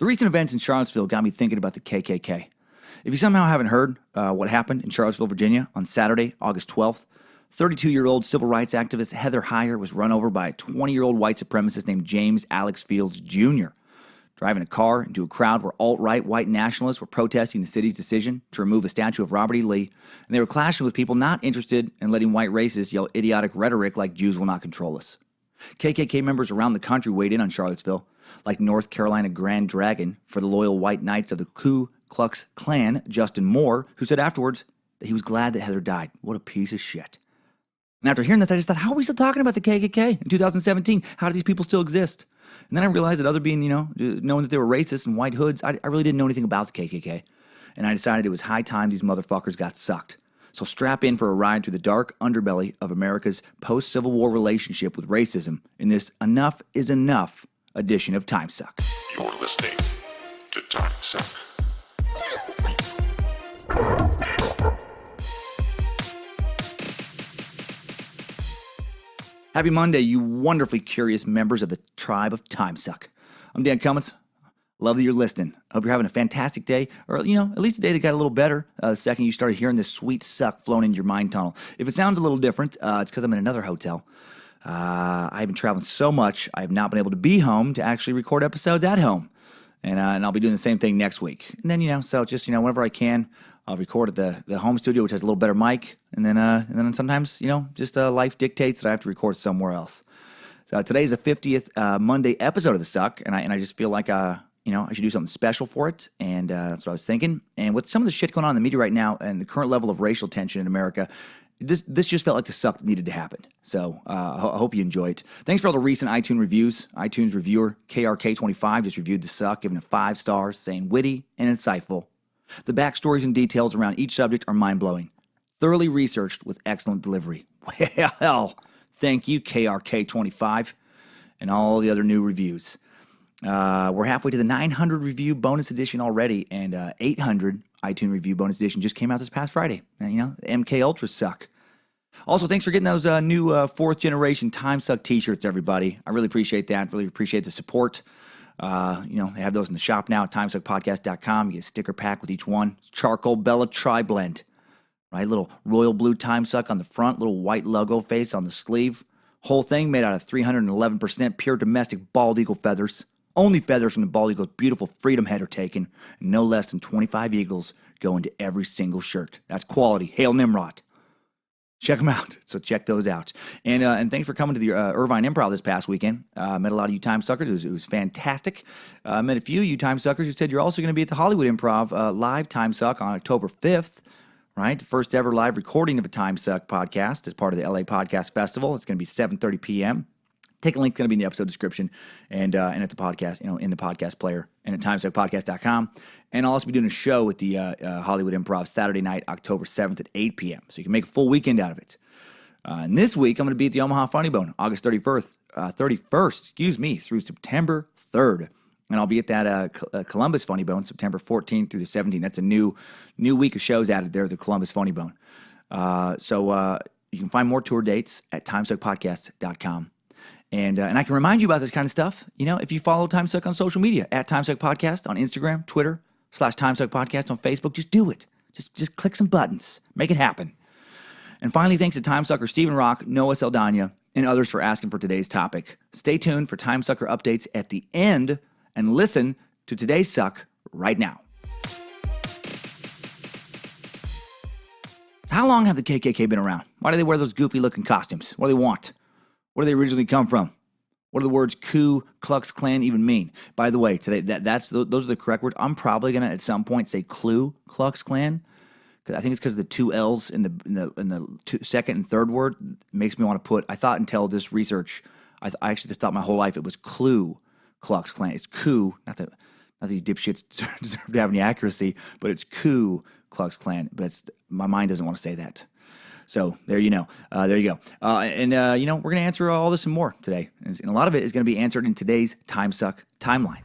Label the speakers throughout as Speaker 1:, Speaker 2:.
Speaker 1: The recent events in Charlottesville got me thinking about the KKK. If you somehow haven't heard what happened in Charlottesville, Virginia on Saturday, August 12th, 32-year-old civil rights activist Heather Heyer was run over by a 20-year-old white supremacist named James Alex Fields Jr., driving a car into a crowd where alt-right white nationalists were protesting the city's decision to remove a statue of Robert E. Lee, and they were clashing with people not interested in letting white racists yell idiotic rhetoric like Jews will not control us. KKK members around the country weighed in on Charlottesville, like North Carolina Grand Dragon for the loyal white knights of the Ku Klux Klan, Justin Moore, who said afterwards that he was glad that Heather died. What a piece of shit. And after hearing this, I just thought, how are we still talking about the KKK in 2017? How do these people still exist? And then I realized that other being, knowing that they were racist and white hoods, I really didn't know anything about the KKK. And I decided it was high time these motherfuckers got sucked. So strap in for a ride through the dark underbelly of America's post-Civil War relationship with racism in this Enough is Enough edition of Timesuck.
Speaker 2: You're listening to Timesuck.
Speaker 1: Happy Monday, you wonderfully curious members of the tribe of Timesuck. I'm Dan Cummins. Love that you're listening. I hope you're having a fantastic day, or, at least a day that got a little better the second you started hearing this sweet suck flowing into your mind tunnel. If it sounds a little different, it's because I'm in another hotel. I've been traveling so much, I have not been able to be home to actually record episodes at home. And I'll be doing the same thing next week. And then, so just, whenever I can, I'll record at the home studio, which has a little better mic. And then sometimes, just life dictates that I have to record somewhere else. So today's the 50th Monday episode of The Suck, and I just feel like, I should do something special for it, and that's what I was thinking. And with some of the shit going on in the media right now and the current level of racial tension in America, this just felt like The Suck needed to happen. So I hope you enjoy it. Thanks for all the recent iTunes reviews. iTunes reviewer KRK25 just reviewed The Suck, giving it 5 stars, saying witty and insightful. The backstories and details around each subject are mind-blowing. Thoroughly researched with excellent delivery. Well, thank you, KRK25, and all the other new reviews. We're halfway to the 900 review bonus edition already, and 800 iTunes review bonus edition just came out this past Friday. And, the MK Ultras suck. Also, thanks for getting those new fourth generation Timesuck t-shirts, everybody. I really appreciate that. Really appreciate the support. They have those in the shop now at timesuckpodcast.com. You get a sticker pack with each one. It's Charcoal Bella Tri-Blend. Right, little royal blue Timesuck on the front, little white logo face on the sleeve. Whole thing made out of 311% pure domestic bald eagle feathers. Only feathers from the bald eagle's beautiful freedom head are taken, and no less than 25 eagles go into every single shirt. That's quality. Hail Nimrod. Check them out. So check those out. And thanks for coming to the Irvine Improv this past weekend. Met a lot of you Timesuckers. It was fantastic. Met a few of you Timesuckers who said you're also going to be at the Hollywood Improv live Timesuck on October 5th. Right, the first ever live recording of a Timesuck podcast as part of the LA Podcast Festival. It's going to be 7:30 p.m. Take a link, going to be in the episode description and at the podcast, in the podcast player and at timesuckpodcast.com. And I'll also be doing a show at the Hollywood Improv Saturday night, October 7th at 8 p.m. So you can make a full weekend out of it. And this week, I'm going to be at the Omaha Funny Bone, August 31st, through September 3rd. And I'll be at that Columbus Funny Bone, September 14th through the 17th. That's a new week of shows added there, the Columbus Funny Bone. So you can find more tour dates at timesuckpodcast.com. And I can remind you about this kind of stuff, if you follow Timesuck on social media, at Timesuck Podcast on Instagram, Twitter, /Timesuck Podcast on Facebook. Just do it. Just click some buttons. Make it happen. And finally, thanks to Timesucker Stephen Rock, Noah Saldana, and others for asking for today's topic. Stay tuned for Timesucker updates at the end, and listen to today's suck right now. How long have the KKK been around? Why do they wear those goofy-looking costumes? What do they want? Where do they originally come from? What do the words Ku Klux Klan even mean? By the way, today those are the correct words. I'm probably gonna at some point say Klux Klan, because I think it's because the two L's in the second and third word makes me want to put. I thought until this research, I actually just thought my whole life it was Klux Klan. It's Ku, not these dipshits deserve to have any accuracy, but it's Ku Klux Klan. But my mind doesn't want to say that. So there you go. We're going to answer all this and more today. And a lot of it is going to be answered in today's Timesuck timeline.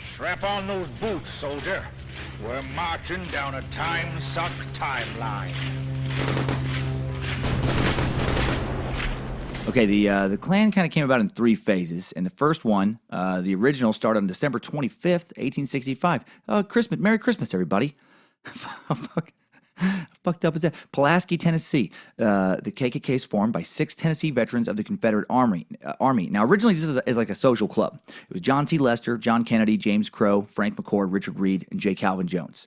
Speaker 3: Strap on those boots, soldier. We're marching down a Timesuck timeline.
Speaker 1: Okay, the Klan kind of came about in three phases, and the first one, the original, started on December 25th, 1865. Christmas, Merry Christmas, everybody! How fucked up is that? Pulaski, Tennessee. The KKK is formed by 6 Tennessee veterans of the Confederate Army. Now, originally, this is like a social club. It was John T. Lester, John Kennedy, James Crow, Frank McCord, Richard Reed, and J. Calvin Jones.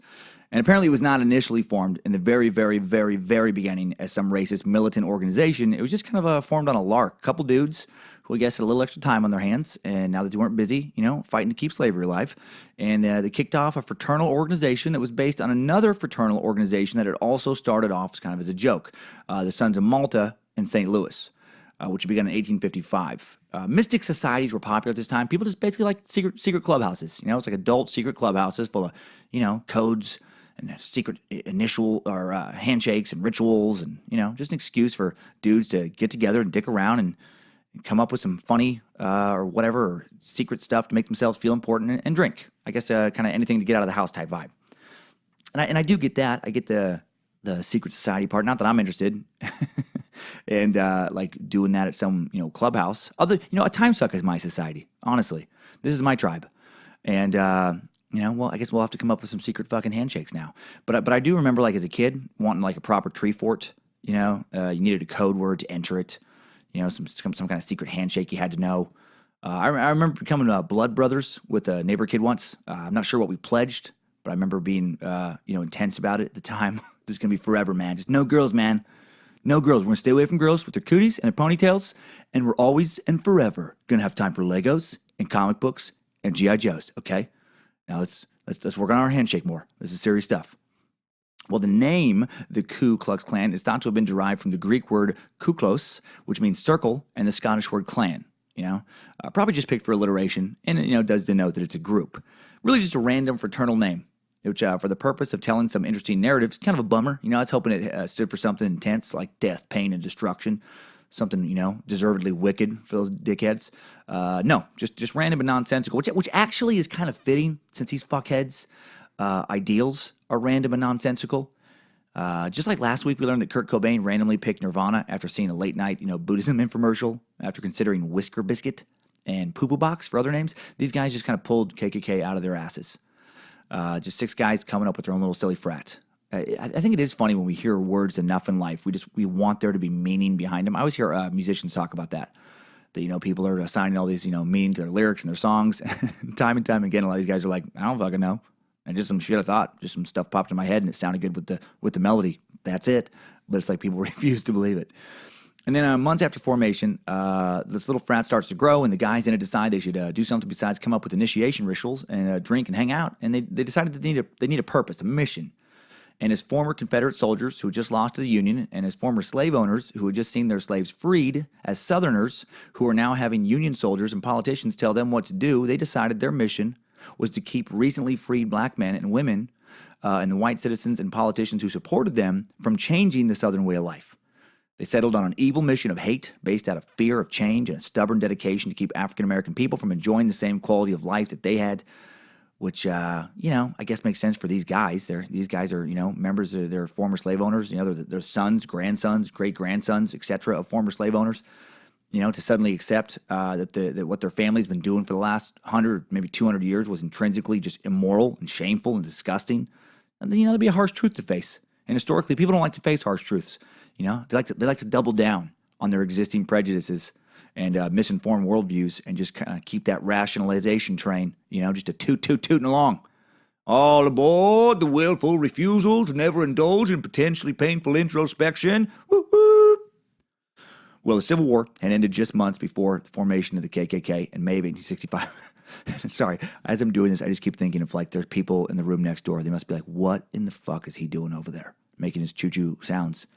Speaker 1: And apparently, it was not initially formed in the very, very, very, very beginning as some racist militant organization. It was just kind of formed on a lark. A couple dudes who I guess had a little extra time on their hands, and now that they weren't busy, fighting to keep slavery alive, and they kicked off a fraternal organization that was based on another fraternal organization that had also started off kind of as a joke, the Sons of Malta in St. Louis, which began in 1855. Mystic societies were popular at this time. People just basically like secret clubhouses. It's like adult secret clubhouses full of codes and secret initial or handshakes and rituals, and just an excuse for dudes to get together and dick around and come up with some funny or whatever or secret stuff to make themselves feel important and drink. I guess kind of anything to get out of the house type vibe. And I do get that. I get the secret society part. Not that I'm interested, and like doing that at some clubhouse. A Timesuck is my society. Honestly, this is my tribe, and well, I guess we'll have to come up with some secret fucking handshakes now. But I do remember, like, as a kid, wanting like a proper tree fort. You needed a code word to enter it. Some kind of secret handshake you had to know. I remember becoming blood brothers with a neighbor kid once. I'm not sure what we pledged, but I remember being intense about it at the time. This is gonna be forever, man. Just no girls, man. No girls. We're gonna stay away from girls with their cooties and their ponytails, and we're always and forever gonna have time for Legos and comic books and GI Joes. Okay. Now let's work on our handshake more. This is serious stuff. Well, the name, the Ku Klux Klan, is thought to have been derived from the Greek word kuklos, which means circle, and the Scottish word clan. Probably just picked for alliteration, and it does denote that it's a group. Really, just a random fraternal name, which for the purpose of telling some interesting narratives, kind of a bummer. I was hoping it stood for something intense like death, pain, and destruction. Something, deservedly wicked for those dickheads. No, just random and nonsensical, which actually is kind of fitting since these fuckheads' ideals are random and nonsensical. Just like last week, we learned that Kurt Cobain randomly picked Nirvana after seeing a late-night, Buddhism infomercial, after considering Whisker Biscuit and Poo Poo Box for other names. These guys just kind of pulled KKK out of their asses. Just 6 guys coming up with their own little silly frat. I think it is funny when we hear words enough in life. We want there to be meaning behind them. I always hear musicians talk about that. That people are assigning all these meaning to their lyrics and their songs. Time and time again, a lot of these guys are like, I don't fucking know. And just some shit I thought, just some stuff popped in my head and it sounded good with the melody. That's it. But it's like people refuse to believe it. And then months after formation, this little frat starts to grow, and the guys in it decide they should do something besides come up with initiation rituals and drink and hang out. And they decided that they need a purpose, a mission. And as former Confederate soldiers who had just lost to the Union, and as former slave owners who had just seen their slaves freed, as Southerners who are now having Union soldiers and politicians tell them what to do, they decided their mission was to keep recently freed black men and women and the white citizens and politicians who supported them from changing the Southern way of life. They settled on an evil mission of hate based out of fear of change and a stubborn dedication to keep African American people from enjoying the same quality of life that they had, which, I guess makes sense for these guys. These guys are, members of their former slave owners. They're sons, grandsons, great-grandsons, etc. of former slave owners. To suddenly accept that what their family's been doing for the last 100, maybe 200 years was intrinsically just immoral and shameful and disgusting. And then, that'd be a harsh truth to face. And historically, people don't like to face harsh truths. They like to double down on their existing prejudices and misinformed worldviews and just kind of keep that rationalization train, just a tooting along. All aboard the willful refusal to never indulge in potentially painful introspection. Woo woo. Well, the Civil War had ended just months before the formation of the KKK in May of 1865. Sorry, as I'm doing this, I just keep thinking of like there's people in the room next door. They must be like, what in the fuck is he doing over there? Making his choo-choo sounds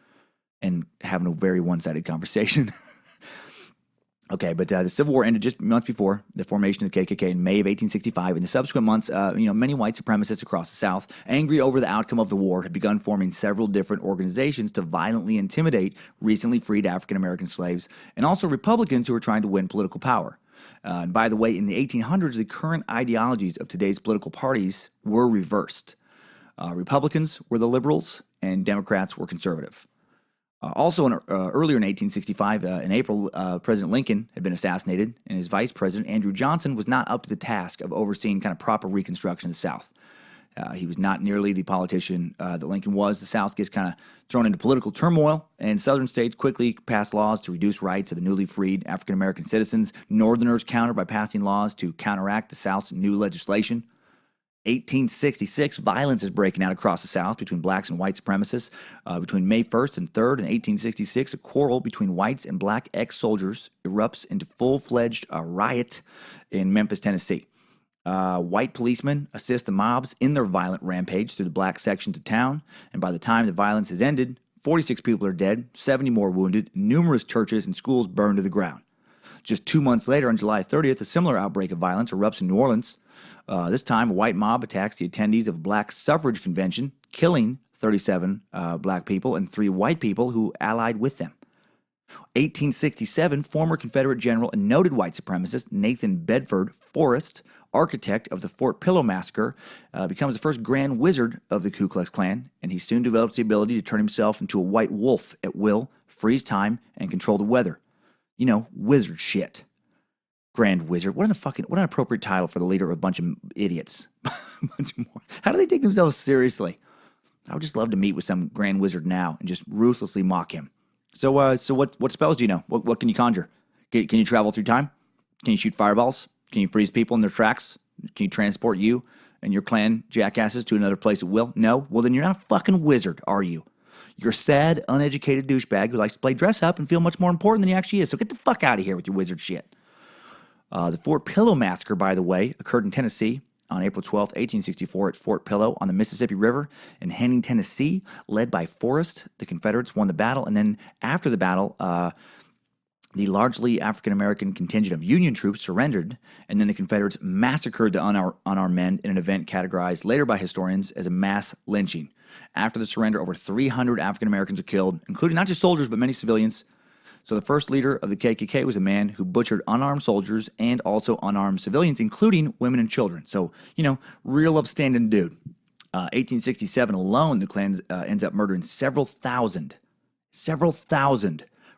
Speaker 1: and having a very one-sided conversation. Okay, but the Civil War ended just months before the formation of the KKK in May of 1865. In the subsequent months, many white supremacists across the South, angry over the outcome of the war, had begun forming several different organizations to violently intimidate recently freed African-American slaves and also Republicans who were trying to win political power. And by the way, in the 1800s, the current ideologies of today's political parties were reversed. Republicans were the liberals and Democrats were conservative. Earlier in 1865, in April, President Lincoln had been assassinated, and his vice president, Andrew Johnson, was not up to the task of overseeing kind of proper reconstruction of the South. He was not nearly the politician that Lincoln was. The South gets kind of thrown into political turmoil, and Southern states quickly passed laws to reduce rights of the newly freed African-American citizens. Northerners countered by passing laws to counteract the South's new legislation. 1866, violence is breaking out across the South between blacks and white supremacists. Between May 1st and 3rd in 1866, a quarrel between whites and black ex-soldiers erupts into full-fledged riot in Memphis, Tennessee. White policemen assist the mobs in their violent rampage through the black sections of town, and by the time the violence has ended, 46 people are dead, 70 more wounded, numerous churches and schools burned to the ground. Just 2 months later, on July 30th, a similar outbreak of violence erupts in New Orleans. This time, a white mob attacks the attendees of a black suffrage convention, killing 37 black people and 3 white people who allied with them. 1867, former Confederate general and noted white supremacist Nathan Bedford Forrest, architect of the Fort Pillow Massacre, becomes the first Grand Wizard of the Ku Klux Klan, and he soon develops the ability to turn himself into a white wolf at will, freeze time, and control the weather. You know, wizard shit. Grand Wizard. What an appropriate title for the leader of a bunch of idiots. How do they take themselves seriously? I would just love to meet with some Grand Wizard now and just ruthlessly mock him. So what spells do you know? What can you conjure? Can you travel through time? Can you shoot fireballs? Can you freeze people in their tracks? Can you transport you and your clan jackasses to another place at will? No? Well, then you're not a fucking wizard, are you? You're a sad, uneducated douchebag who likes to play dress up and feel much more important than he actually is. So get the fuck out of here with your wizard shit. The Fort Pillow Massacre, by the way, occurred in Tennessee on April 12, 1864 at Fort Pillow on the Mississippi River in Henning, Tennessee, led by Forrest. The Confederates won the battle, and then after the battle, the largely African-American contingent of Union troops surrendered, and then the Confederates massacred the unarmed men in an event categorized later by historians as a mass lynching. After the surrender, over 300 African-Americans were killed, including not just soldiers, but many civilians. So the first leader of the KKK was a man who butchered unarmed soldiers and also unarmed civilians, including women and children. So, you know, real upstanding dude. 1867 alone, the Klan ends up murdering several thousand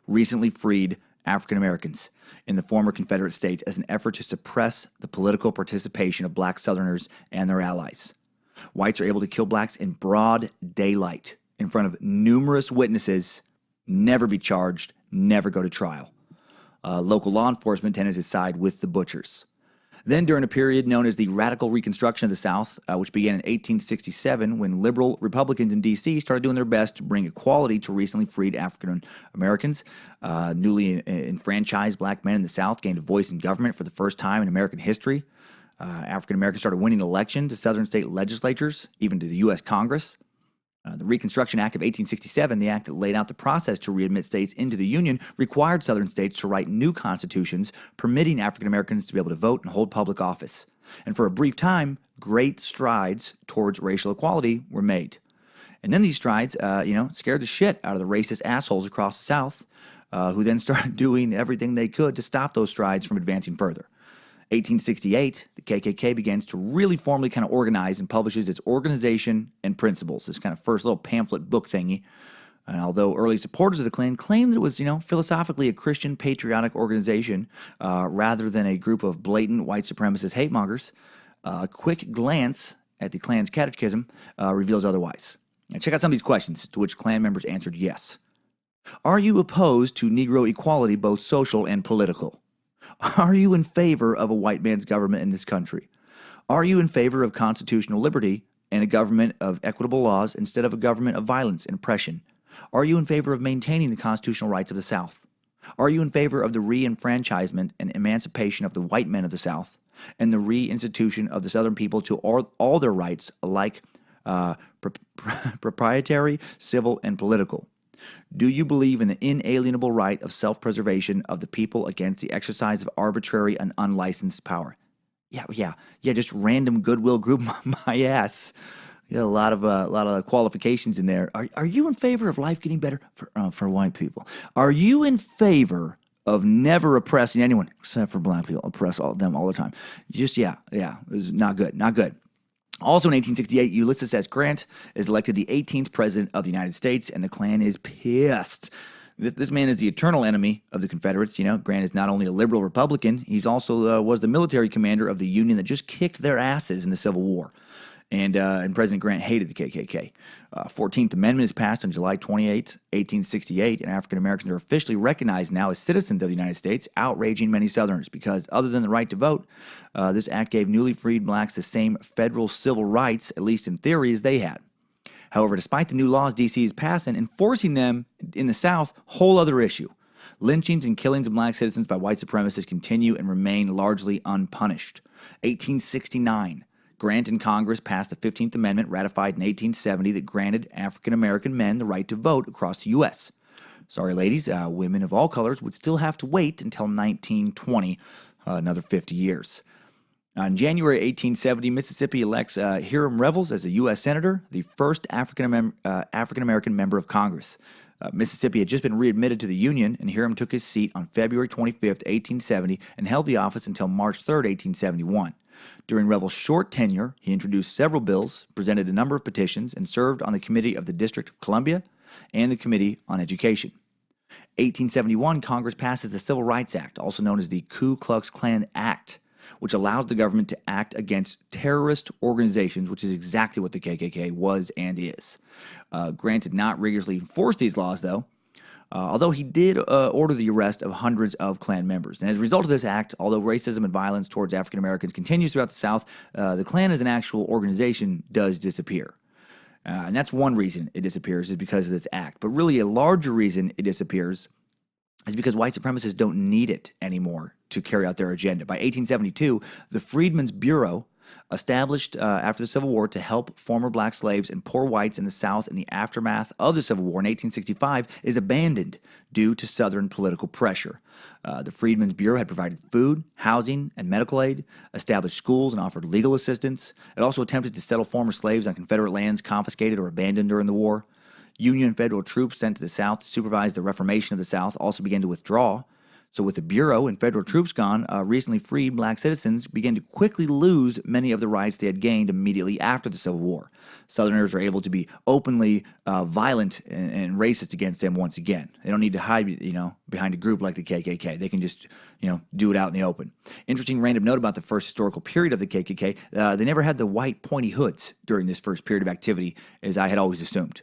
Speaker 1: recently freed African Americans in the former Confederate states as an effort to suppress the political participation of black Southerners and their allies. Whites are able to kill blacks in broad daylight in front of numerous witnesses, never be charged, never go to trial. Local law enforcement tended to side with the butchers. Then, during a period known as the Radical Reconstruction of the South, which began in 1867, when liberal Republicans in D.C. started doing their best to bring equality to recently freed African Americans, newly enfranchised black men in the South gained a voice in government for the first time in American history. African Americans started winning elections to Southern state legislatures, even to the U.S. Congress. The Reconstruction Act of 1867, the act that laid out the process to readmit states into the Union, required Southern states to write new constitutions permitting African Americans to be able to vote and hold public office. And for a brief time, great strides towards racial equality were made. And then these strides, scared the shit out of the racist assholes across the South, who then started doing everything they could to stop those strides from advancing further. 1868, the KKK begins to really formally kind of organize and publishes its organization and principles, this kind of first little pamphlet book thingy. And although early supporters of the Klan claimed that it was, philosophically a Christian patriotic organization rather than a group of blatant white supremacist hatemongers, a quick glance at the Klan's catechism reveals otherwise. Now check out some of these questions to which Klan members answered yes. Are you opposed to Negro equality, both social and political? Are you in favor of a white man's government in this country? Are you in favor of constitutional liberty and a government of equitable laws instead of a government of violence and oppression? Are you in favor of maintaining the constitutional rights of the South? Are you in favor of the re-enfranchisement and emancipation of the white men of the South and the re-institution of the Southern people to all their rights alike, proprietary, civil, and political? Do you believe in the inalienable right of self-preservation of the people against the exercise of arbitrary and unlicensed power? Yeah, just random goodwill group my ass. Yeah, a lot of qualifications in there. Are you in favor of life getting better for white people? Are you in favor of never oppressing anyone except for black people? Oppress them all the time. Just yeah, it's not good. Also in 1868, Ulysses S. Grant is elected the 18th president of the United States, and the Klan is pissed. This man is the eternal enemy of the Confederates. Grant is not only a liberal Republican, he's also was the military commander of the Union that just kicked their asses in the Civil War. And President Grant hated the KKK. 14th Amendment is passed on July 28, 1868, and African Americans are officially recognized now as citizens of the United States, outraging many Southerners because, other than the right to vote, this act gave newly freed blacks the same federal civil rights, at least in theory, as they had. However, despite the new laws D.C. is passing, enforcing them in the South, whole other issue. Lynchings and killings of black citizens by white supremacists continue and remain largely unpunished. 1869. Grant and Congress passed the 15th Amendment, ratified in 1870, that granted African American men the right to vote across the U.S. Sorry, ladies, women of all colors would still have to wait until 1920, another 50 years. In January 1870, Mississippi elects Hiram Revels as a U.S. Senator, the first African American member of Congress. Mississippi had just been readmitted to the Union, and Hiram took his seat on February 25, 1870, and held the office until March 3, 1871. During Revels' short tenure, he introduced several bills, presented a number of petitions, and served on the Committee of the District of Columbia and the Committee on Education. 1871, Congress passes the Civil Rights Act, also known as the Ku Klux Klan Act, which allows the government to act against terrorist organizations, which is exactly what the KKK was and is. Grant did not rigorously enforce these laws, though, although he did order the arrest of hundreds of Klan members. And as a result of this act, although racism and violence towards African Americans continues throughout the South, the Klan as an actual organization does disappear. And that's one reason it disappears, is because of this act. But really a larger reason it disappears is because white supremacists don't need it anymore to carry out their agenda. By 1872, the Freedmen's Bureau, established after the Civil War to help former black slaves and poor whites in the South in the aftermath of the Civil War in 1865, is abandoned due to Southern political pressure. The Freedmen's Bureau had provided food, housing, and medical aid, established schools, and offered legal assistance. It also attempted to settle former slaves on Confederate lands confiscated or abandoned during the war. Union and federal troops sent to the South to supervise the reformation of the South also began to withdraw. So with the Bureau and federal troops gone, recently freed black citizens began to quickly lose many of the rights they had gained immediately after the Civil War. Southerners are able to be openly violent and racist against them once again. They don't need to hide, behind a group like the KKK. They can just, do it out in the open. Interesting random note about the first historical period of the KKK, they never had the white pointy hoods during this first period of activity, as I had always assumed.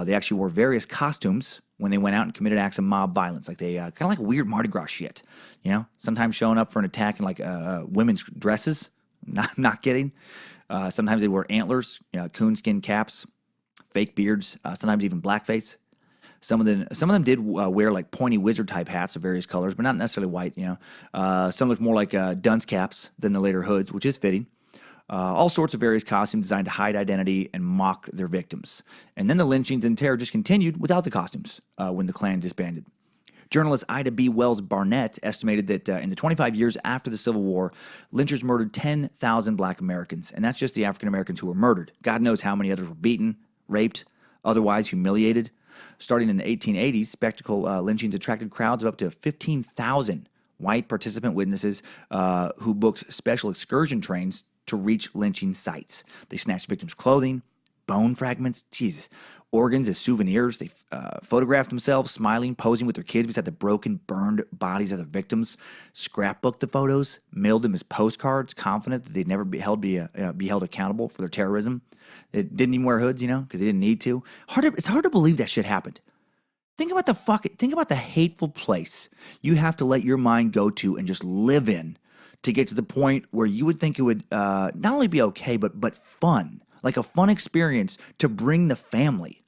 Speaker 1: They actually wore various costumes when they went out and committed acts of mob violence, like they kind of like weird Mardi Gras shit, sometimes showing up for an attack in like women's dresses. Not kidding. Sometimes they wear antlers, coonskin caps, fake beards, sometimes even blackface. Some of them did wear like pointy wizard type hats of various colors, but not necessarily white. Some look more like dunce caps than the later hoods, which is fitting. All sorts of various costumes designed to hide identity and mock their victims. And then the lynchings and terror just continued without the costumes when the Klan disbanded. Journalist Ida B. Wells Barnett estimated that in the 25 years after the Civil War, lynchers murdered 10,000 black Americans. And that's just the African Americans who were murdered. God knows how many others were beaten, raped, otherwise humiliated. Starting in the 1880s, spectacle lynchings attracted crowds of up to 15,000 white participant witnesses who booked special excursion trains to reach lynching sites. They snatched victims' clothing, bone fragments, organs as souvenirs. They photographed themselves smiling, posing with their kids beside the broken, burned bodies of the victims, scrapbooked the photos, mailed them as postcards, confident that they'd never be held accountable for their terrorism. They didn't even wear hoods, because they didn't need to. It's hard to believe that shit happened. Think about the hateful place you have to let your mind go to and just live in to get to the point where you would think it would not only be okay, but fun, like a fun experience to bring the family,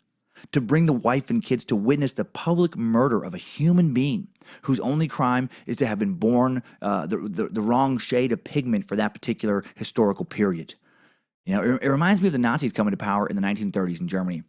Speaker 1: to bring the wife and kids to witness the public murder of a human being whose only crime is to have been born the wrong shade of pigment for that particular historical period. It reminds me of the Nazis coming to power in the 1930s in Germany.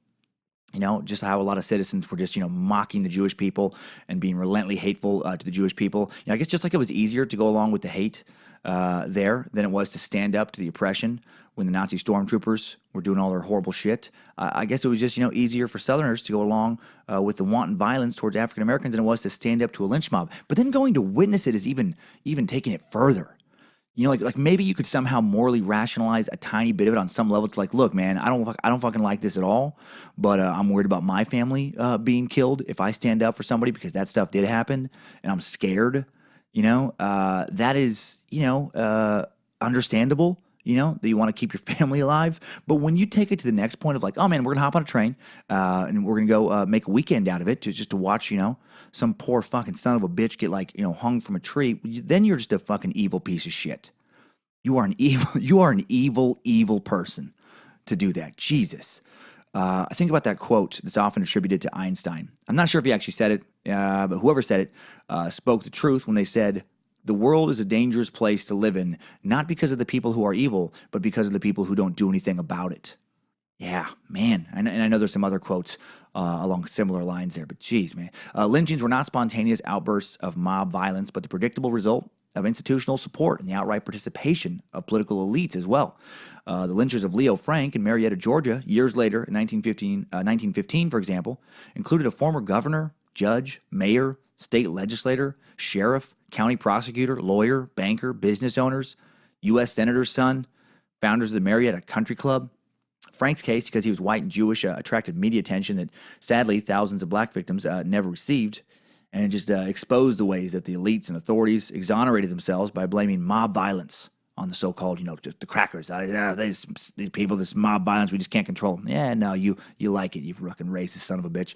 Speaker 1: Just how a lot of citizens were just, mocking the Jewish people and being relentlessly hateful to the Jewish people. I guess just like it was easier to go along with the hate there than it was to stand up to the oppression when the Nazi stormtroopers were doing all their horrible shit. I guess it was just, easier for Southerners to go along with the wanton violence towards African Americans than it was to stand up to a lynch mob. But then going to witness it is even taking it further. like maybe you could somehow morally rationalize a tiny bit of it on some level. It's like, look, man, I don't fucking like this at all, but I'm worried about my family being killed if I stand up for somebody because that stuff did happen, and I'm scared. That is understandable. That you want to keep your family alive, but when you take it to the next point of like, oh man, we're gonna hop on a train and we're gonna go make a weekend out of it to watch some poor fucking son of a bitch get hung from a tree, then you're just a fucking evil piece of shit. You are an evil person to do that. Jesus. I think about that quote that's often attributed to Einstein. I'm not sure if he actually said it, but whoever said it spoke the truth when they said, the world is a dangerous place to live in, not because of the people who are evil, but because of the people who don't do anything about it. Yeah, man. And I know there's some other quotes along similar lines there, but geez, man. Lynchings were not spontaneous outbursts of mob violence, but the predictable result of institutional support and the outright participation of political elites as well. The lynchers of Leo Frank in Marietta, Georgia, years later in 1915, for example, included a former governor, judge, mayor, state legislator, sheriff, county prosecutor, lawyer, banker, business owners, U.S. senator's son, founders of the Marietta Country Club. Frank's case, because he was white and Jewish, attracted media attention that sadly thousands of black victims never received, and it just exposed the ways that the elites and authorities exonerated themselves by blaming mob violence on the so-called, just the crackers. These people, this mob violence, we just can't control them. Yeah, no, you like it, you fucking racist son of a bitch.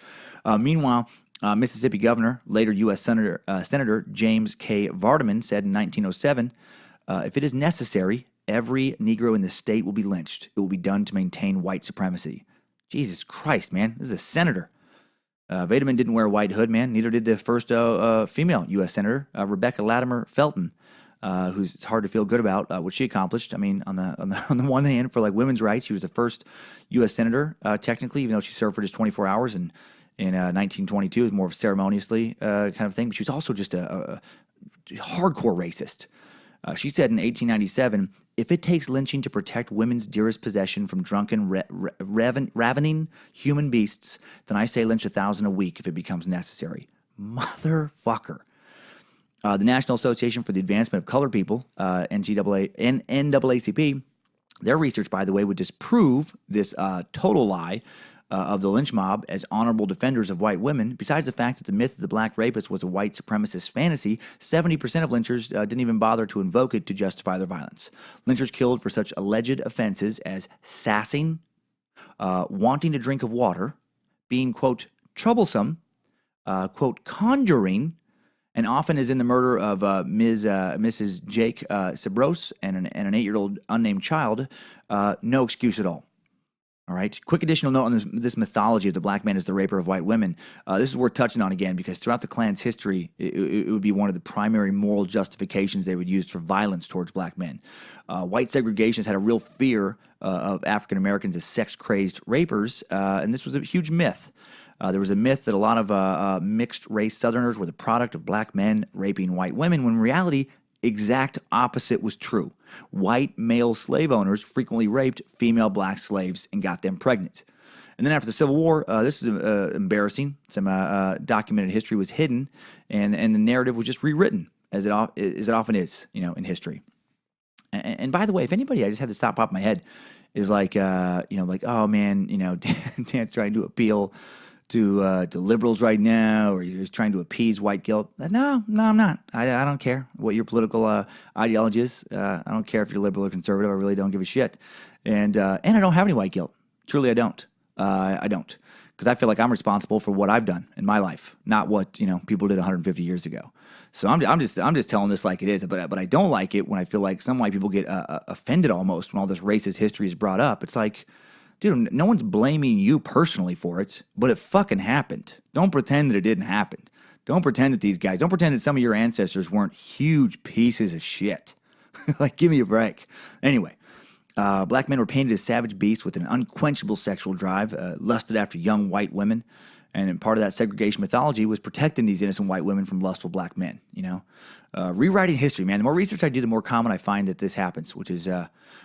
Speaker 1: Meanwhile, Mississippi Governor, later U.S. Senator James K. Vardaman said in 1907, if it is necessary, every Negro in the state will be lynched. It will be done to maintain white supremacy. Jesus Christ, man. This is a senator. Vardaman didn't wear a white hood, man. Neither did the first female U.S. Senator, Rebecca Latimer Felton, who's it's hard to feel good about what she accomplished. I mean, on the one hand, for like women's rights, she was the first U.S. Senator, technically, even though she served for just 24 hours in 1922. It was more of a ceremoniously kind of thing. But she was also just a hardcore racist. She said in 1897, if it takes lynching to protect women's dearest possession from drunken, ravening human beasts, then I say lynch 1,000 a week if it becomes necessary. Motherfucker. The National Association for the Advancement of Colored People, NAACP, their research, by the way, would disprove this total lie of the lynch mob as honorable defenders of white women. Besides the fact that the myth of the black rapist was a white supremacist fantasy, 70% of lynchers didn't even bother to invoke it to justify their violence. Lynchers killed for such alleged offenses as sassing, wanting a drink of water, being, quote, troublesome, quote, conjuring, and often as in the murder of Mrs. Jake Sabros and an 8-year-old unnamed child, no excuse at all. All right. Quick additional note on this mythology of the black man as the raper of white women. This is worth touching on again because throughout the Klan's history, it would be one of the primary moral justifications they would use for violence towards black men. White segregationists had a real fear of African Americans as sex-crazed rapers, and this was a huge myth. There was a myth that a lot of mixed-race Southerners were the product of black men raping white women, when in reality, exact opposite was true. White male slave owners frequently raped female black slaves and got them pregnant. And then after the Civil War, this is embarrassing. Some documented history was hidden, and the narrative was just rewritten, as it often is, in history. And by the way, if anybody, I just had to stop off my head, is like, oh man, Dan's trying to appeal to liberals right now, or you're just trying to appease white guilt. No, I'm not. I don't care what your political ideology is. I don't care if you're liberal or conservative. I really don't give a shit. And I don't have any white guilt. Truly, I don't. I don't, because I feel like I'm responsible for what I've done in my life, not what people did 150 years ago. So I'm just telling this like it is. But I don't like it when I feel like some white people get offended almost when all this racist history is brought up. It's like, dude, no one's blaming you personally for it, but it fucking happened. Don't pretend that it didn't happen. Don't pretend that some of your ancestors weren't huge pieces of shit. Like, give me a break. Anyway, black men were painted as savage beasts with an unquenchable sexual drive, lusted after young white women. And part of that segregation mythology was protecting these innocent white women from lustful black men, Rewriting history, man. The more research I do, the more common I find that this happens, which is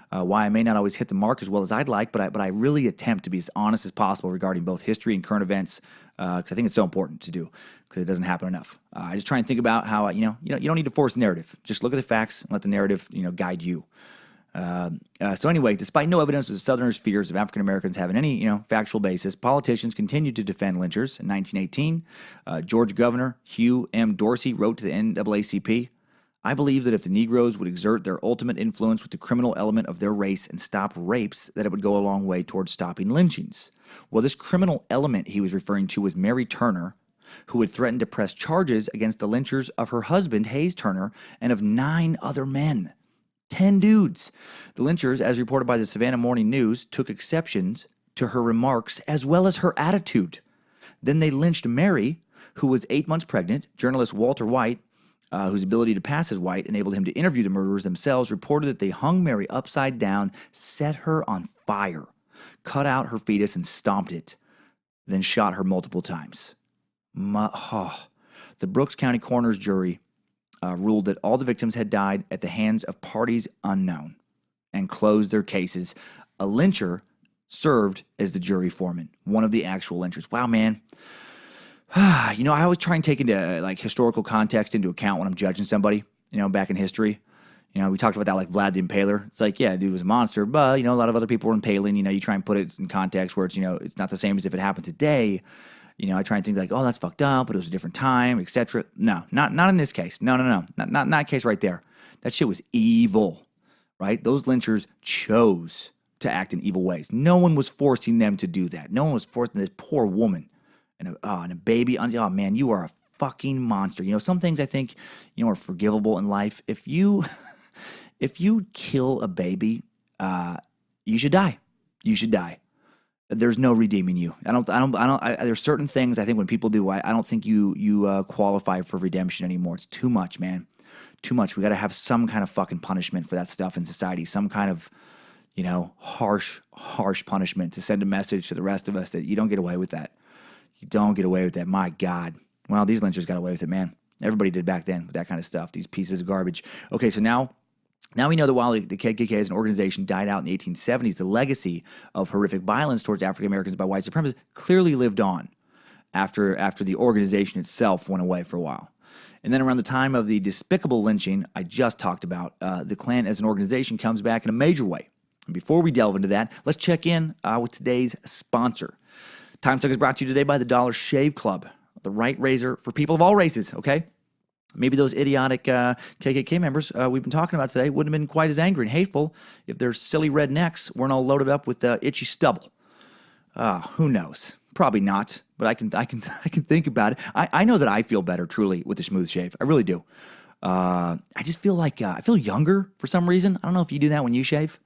Speaker 1: why I may not always hit the mark as well as I'd like, but I really attempt to be as honest as possible regarding both history and current events, because I think it's so important to do, because it doesn't happen enough. I just try and think about how, you don't need to force narrative. Just look at the facts and let the narrative, guide you. So anyway, despite no evidence of Southerners' fears of African Americans having any, factual basis, politicians continued to defend lynchers. In 1918, Georgia Governor Hugh M. Dorsey wrote to the NAACP, "I believe that if the Negroes would exert their ultimate influence with the criminal element of their race and stop rapes, that it would go a long way towards stopping lynchings." Well, this criminal element he was referring to was Mary Turner, who had threatened to press charges against the lynchers of her husband, Hayes Turner, and of 9 other men. 10 dudes. The lynchers, as reported by the Savannah Morning News, took exceptions to her remarks as well as her attitude. Then they lynched Mary, who was 8 months pregnant. Journalist Walter White, whose ability to pass as white enabled him to interview the murderers themselves, reported that they hung Mary upside down, set her on fire, cut out her fetus and stomped it, then shot her multiple times. The Brooks County coroner's jury ruled that all the victims had died at the hands of parties unknown and closed their cases. A lyncher served as the jury foreman, one of the actual lynchers. Wow, man. I always try and take into historical context into account when I'm judging somebody, back in history. We talked about that, like Vlad the Impaler. It's like, yeah, dude was a monster, but, a lot of other people were impaling. You try and put it in context where it's, it's not the same as if it happened today. I try and think oh, that's fucked up, but it was a different time, etc. No, not in this case. No. Not that case right there. That shit was evil, right? Those lynchers chose to act in evil ways. No one was forcing them to do that. No one was forcing this poor woman and a baby. Oh, man, you are a fucking monster. Some things I think, are forgivable in life. If you kill a baby, you should die. You should die. There's no redeeming you. There's certain things I think when people do, I don't think you qualify for redemption anymore. It's too much, man. Too much. We got to have some kind of fucking punishment for that stuff in society. Some kind of, harsh punishment to send a message to the rest of us that you don't get away with that. You don't get away with that. My God. Well, these lynchers got away with it, man. Everybody did back then with that kind of stuff. These pieces of garbage. Okay, so now we know that while the KKK as an organization died out in the 1870s, the legacy of horrific violence towards African Americans by white supremacists clearly lived on after the organization itself went away for a while. And then around the time of the despicable lynching I just talked about, the Klan as an organization comes back in a major way. And before we delve into that, let's check in with today's sponsor. Timesuck is brought to you today by the Dollar Shave Club, the right razor for people of all races, okay? Maybe those idiotic KKK members we've been talking about today wouldn't have been quite as angry and hateful if their silly red necks weren't all loaded up with itchy stubble. Who knows? Probably not, but I can think about it. I know that I feel better truly with the smooth shave. I really do. I just feel like I feel younger for some reason. I don't know if you do that when you shave.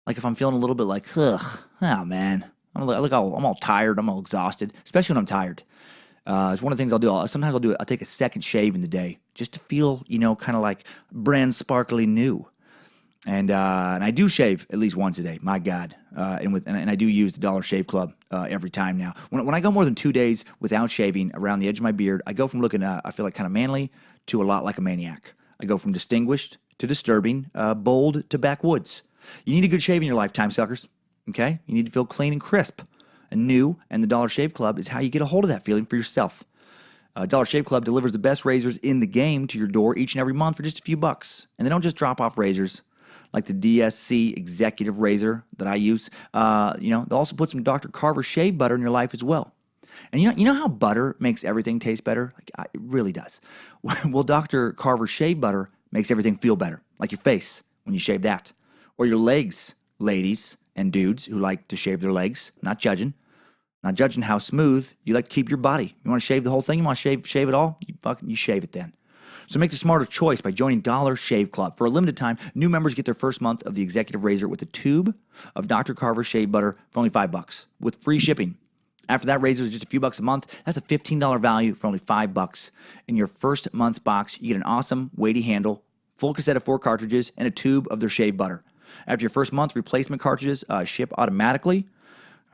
Speaker 1: Like if I'm feeling a little bit like, oh man, I'm all tired. I'm all exhausted, especially when I'm tired. It's one of the things I'll do. Sometimes I'll take a second shave in the day just to feel, kind of like brand sparkly new. And I do shave at least once a day. My God, and I do use the Dollar Shave Club every time now. When I go more than 2 days without shaving around the edge of my beard, I go from looking I feel like kind of manly to a lot like a maniac. I go from distinguished to disturbing, bold to backwoods. You need a good shave in your life, time suckers. Okay, you need to feel clean and crisp and new, and the Dollar Shave Club is how you get a hold of that feeling for yourself. Dollar Shave Club delivers the best razors in the game to your door each and every month for just a few bucks. And they don't just drop off razors like the DSC Executive Razor that I use. They'll also put some Dr. Carver shave butter in your life as well. And you know how butter makes everything taste better? It really does. Well, Dr. Carver shave butter makes everything feel better, like your face when you shave that. Or your legs, ladies and dudes who like to shave their legs. Not judging how smooth you like to keep your body. You want to shave the whole thing? You want to shave it all? You shave it then. So make the smarter choice by joining Dollar Shave Club. For a limited time, new members get their first month of the Executive Razor with a tube of Dr. Carver shave butter for only $5 with free shipping. After that, razor is just a few bucks a month. That's a $15 value for only $5. In your first month's box, you get an awesome, weighty handle, full cassette of 4 cartridges, and a tube of their shave butter. After your first month, replacement cartridges ship automatically.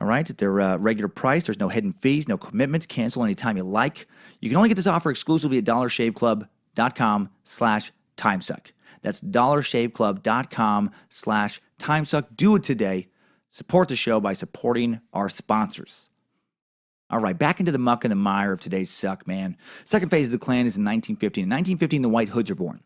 Speaker 1: All right, at their regular price. There's no hidden fees, no commitments. Cancel anytime you like. You can only get this offer exclusively at dollarshaveclub.com/timesuck. That's dollarshaveclub.com/timesuck. Do it today. Support the show by supporting our sponsors. All right, back into the muck and the mire of today's suck, man. Second phase of the Klan is in 1915. In 1915, the White Hoods are born.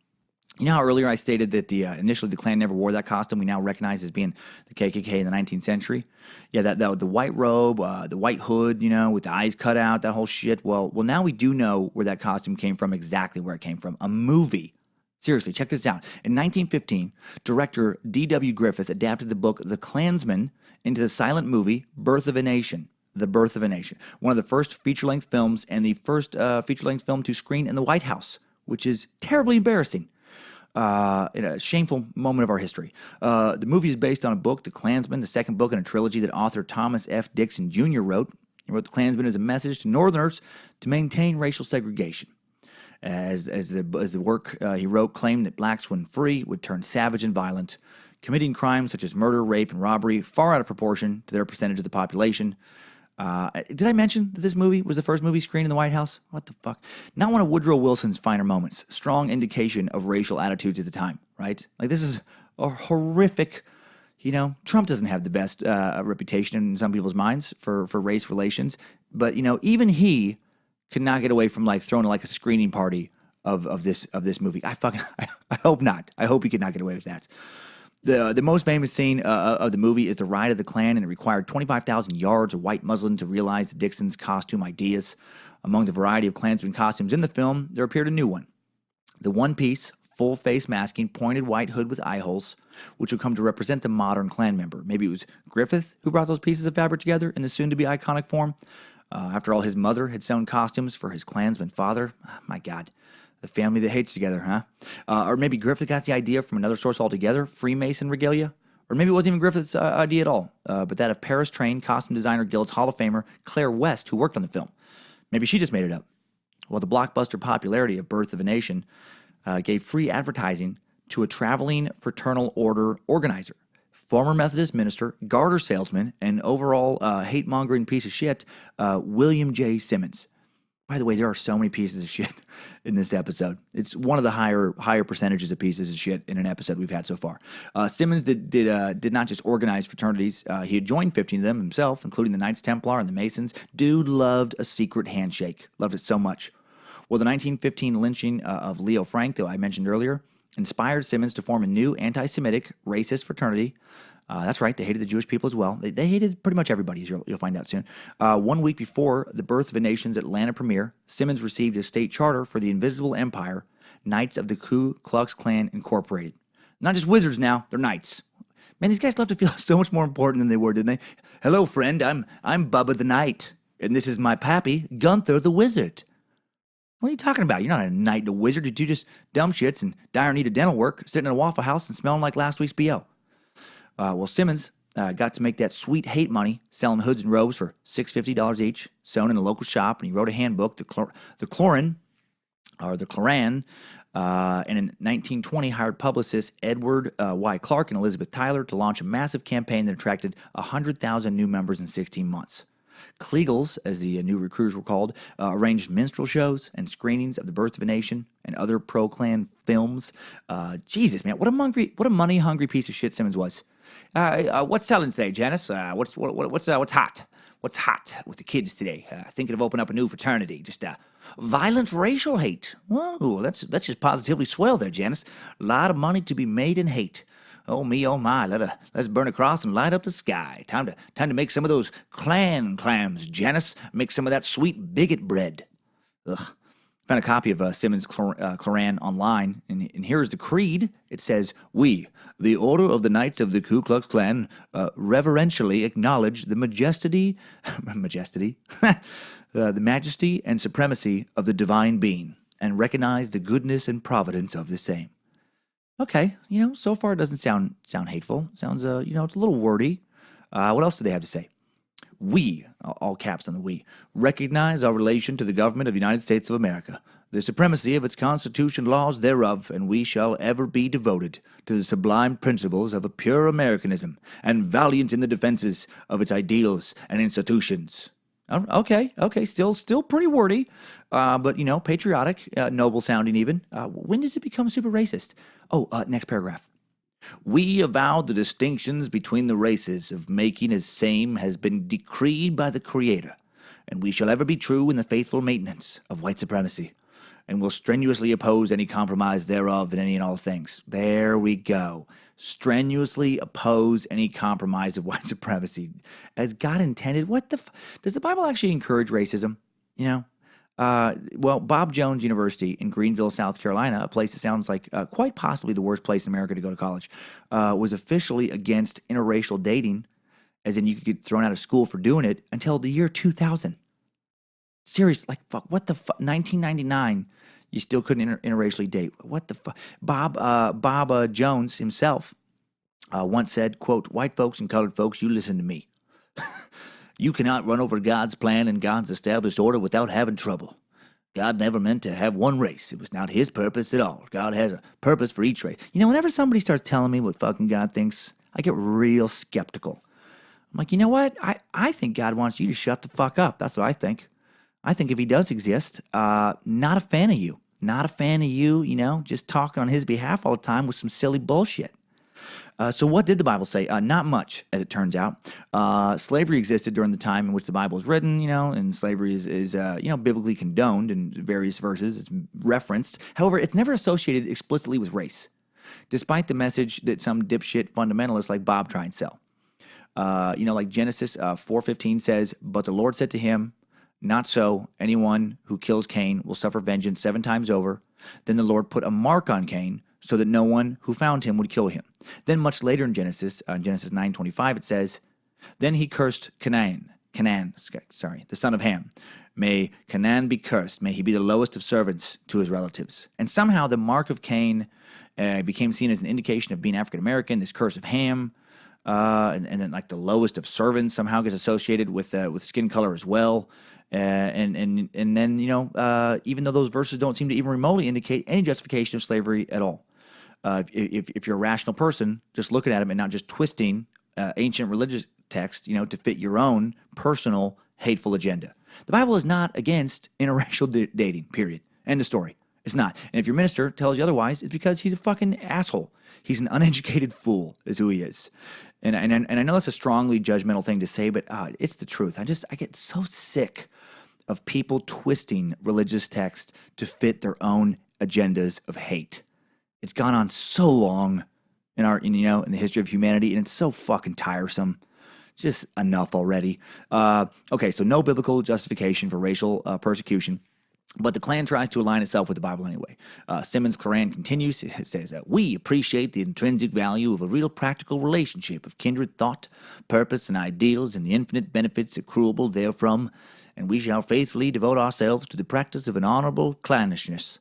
Speaker 1: You know how earlier I stated that initially the Klan never wore that costume we now recognize as being the KKK in the 19th century? Yeah, that the white robe, the white hood, with the eyes cut out, that whole shit. Well, now we do know where that costume came from, exactly where it came from. A movie. Seriously, check this out. In 1915, director D.W. Griffith adapted the book The Klansman into the silent movie Birth of a Nation. The Birth of a Nation. One of the first feature-length films and the first feature-length film to screen in the White House, which is terribly embarrassing. In a shameful moment of our history. The movie is based on a book, The Klansman, the second book in a trilogy that author Thomas F. Dixon Jr. wrote. He wrote The Klansman as a message to Northerners to maintain racial segregation. As the work he wrote claimed that blacks, when free, would turn savage and violent, committing crimes such as murder, rape, and robbery far out of proportion to their percentage of the population. Did I mention that this movie was the first movie screened in the White House? What the fuck? Not one of Woodrow Wilson's finer moments. Strong indication of racial attitudes at the time, right? Like, this is a horrific, Trump doesn't have the best reputation in some people's minds for race relations. But, even he could not get away from, throwing, a screening party of this movie. I hope not. I hope he could not get away with that. The most famous scene of the movie is the ride of the Klan, and it required 25,000 yards of white muslin to realize Dixon's costume ideas. Among the variety of Klansman costumes in the film, there appeared a new one. The one-piece, full-face masking, pointed white hood with eye holes, which would come to represent the modern Klan member. Maybe it was Griffith who brought those pieces of fabric together in the soon-to-be iconic form. After all, his mother had sewn costumes for his Klansman father. Oh, my God. The family that hates together, huh? Or maybe Griffith got the idea from another source altogether, Freemason regalia. Or maybe it wasn't even Griffith's idea at all, but that of Paris-trained Costume Designer Guild's Hall of Famer Claire West, who worked on the film. Maybe she just made it up. Well, the blockbuster popularity of Birth of a Nation gave free advertising to a traveling fraternal order organizer, former Methodist minister, garter salesman, and overall hate-mongering piece of shit, William J. Simmons. By the way, there are so many pieces of shit in this episode. It's one of the higher percentages of pieces of shit in an episode we've had so far. Simmons did not just organize fraternities. He had joined 15 of them himself, including the Knights Templar and the Masons. Dude loved a secret handshake. Loved it so much. Well, the 1915 lynching of Leo Frank, that I mentioned earlier, inspired Simmons to form a new anti-Semitic, racist fraternity. That's right, they hated the Jewish people as well. They hated pretty much everybody, as you'll find out soon. 1 week before the Birth of a Nation's Atlanta premiere, Simmons received a state charter for the Invisible Empire, Knights of the Ku Klux Klan Incorporated. Not just wizards now, they're knights. Man, these guys love to feel so much more important than they were, didn't they? Hello, friend, I'm Bubba the Knight, and this is my pappy, Gunther the Wizard. What are you talking about? You're not a knight and a wizard. You're just dumb shits and dire need of dental work, sitting in a Waffle House and smelling like last week's B.O. Well, Simmons got to make that sweet hate money selling hoods and robes for $650 each, sewn in a local shop, and he wrote a handbook, the Cloran, and in 1920 hired publicists Edward Y. Clark and Elizabeth Tyler to launch a massive campaign that attracted 100,000 new members in 16 months. Kliegels, as the new recruiters were called, arranged minstrel shows and screenings of The Birth of a Nation and other pro-Klan films. Jesus, man, what a money-hungry piece of shit Simmons was. What's selling today, Janice? What's hot? What's hot with the kids today? Thinking of opening up a new fraternity. Just violent racial hate. Whoa, that's just positively swell there, Janice. A lot of money to be made in hate. Oh me, oh my, let's burn a cross and light up the sky. Time to make some of those Klan clams, Janice. Make some of that sweet bigot bread. Ugh. Found a copy of Simmons' Koran online, and here's the creed. It says, "We, the Order of the Knights of the Ku Klux Klan, reverentially acknowledge the majesty, the majesty and supremacy of the divine being, and recognize the goodness and providence of the same." Okay, so far it doesn't sound hateful. Sounds, it's a little wordy. What else do they have to say? We, all caps on the we, recognize our relation to the government of the United States of America, the supremacy of its Constitution, laws thereof, and we shall ever be devoted to the sublime principles of a pure Americanism, and valiant in the defenses of its ideals and institutions. Okay, still pretty wordy, but, patriotic, noble sounding even. When does it become super racist? Next paragraph. We avow the distinctions between the races of making as same has been decreed by the Creator, and we shall ever be true in the faithful maintenance of white supremacy, and will strenuously oppose any compromise thereof in any and all things. There we go. Strenuously oppose any compromise of white supremacy. As God intended. What the does the Bible actually encourage racism? Bob Jones University in Greenville, South Carolina, a place that sounds like quite possibly the worst place in America to go to college, was officially against interracial dating, as in you could get thrown out of school for doing it, until the year 2000. Seriously, fuck, what the fuck? 1999, you still couldn't interracially date. What the fuck? Bob Jones himself once said, quote, "White folks and colored folks, you listen to me. You cannot run over God's plan and God's established order without having trouble. God never meant to have one race. It was not his purpose at all. God has a purpose for each race." Whenever somebody starts telling me what fucking God thinks, I get real skeptical. I'm like, you know what? I think God wants you to shut the fuck up. That's what I think. I think if he does exist, not a fan of you. Not a fan of you, just talking on his behalf all the time with some silly bullshit. So what did the Bible say? Not much, as it turns out. Slavery existed during the time in which the Bible was written, and slavery is biblically condoned in various verses. It's referenced. However, it's never associated explicitly with race, despite the message that some dipshit fundamentalists like Bob try and sell. Like Genesis 4:15 says, "But the Lord said to him, not so. Anyone who kills Cain will suffer vengeance 7 times over. Then the Lord put a mark on Cain so that no one who found him would kill him." Then much later in Genesis 9:25, it says, "Then he cursed Canaan, the son of Ham. May Canaan be cursed. May he be the lowest of servants to his relatives." And somehow the mark of Cain became seen as an indication of being African American. This curse of Ham, and then like the lowest of servants somehow gets associated with skin color as well. And then even though those verses don't seem to even remotely indicate any justification of slavery at all, if you're a rational person, just looking at them and not just twisting ancient religious text, to fit your own personal hateful agenda. The Bible is not against interracial dating. Period. End of story. It's not. And if your minister tells you otherwise, it's because he's a fucking asshole. He's an uneducated fool, is who he is. And I know that's a strongly judgmental thing to say, but it's the truth. I get so sick of people twisting religious text to fit their own agendas of hate. It's gone on so long in the history of humanity, and it's so fucking tiresome. Just enough already. Okay, so no biblical justification for racial persecution. But the Klan tries to align itself with the Bible anyway. Simmons' Koran continues. It says, "We appreciate the intrinsic value of a real practical relationship of kindred thought, purpose, and ideals, and the infinite benefits accruable therefrom, and we shall faithfully devote ourselves to the practice of an honorable clannishness,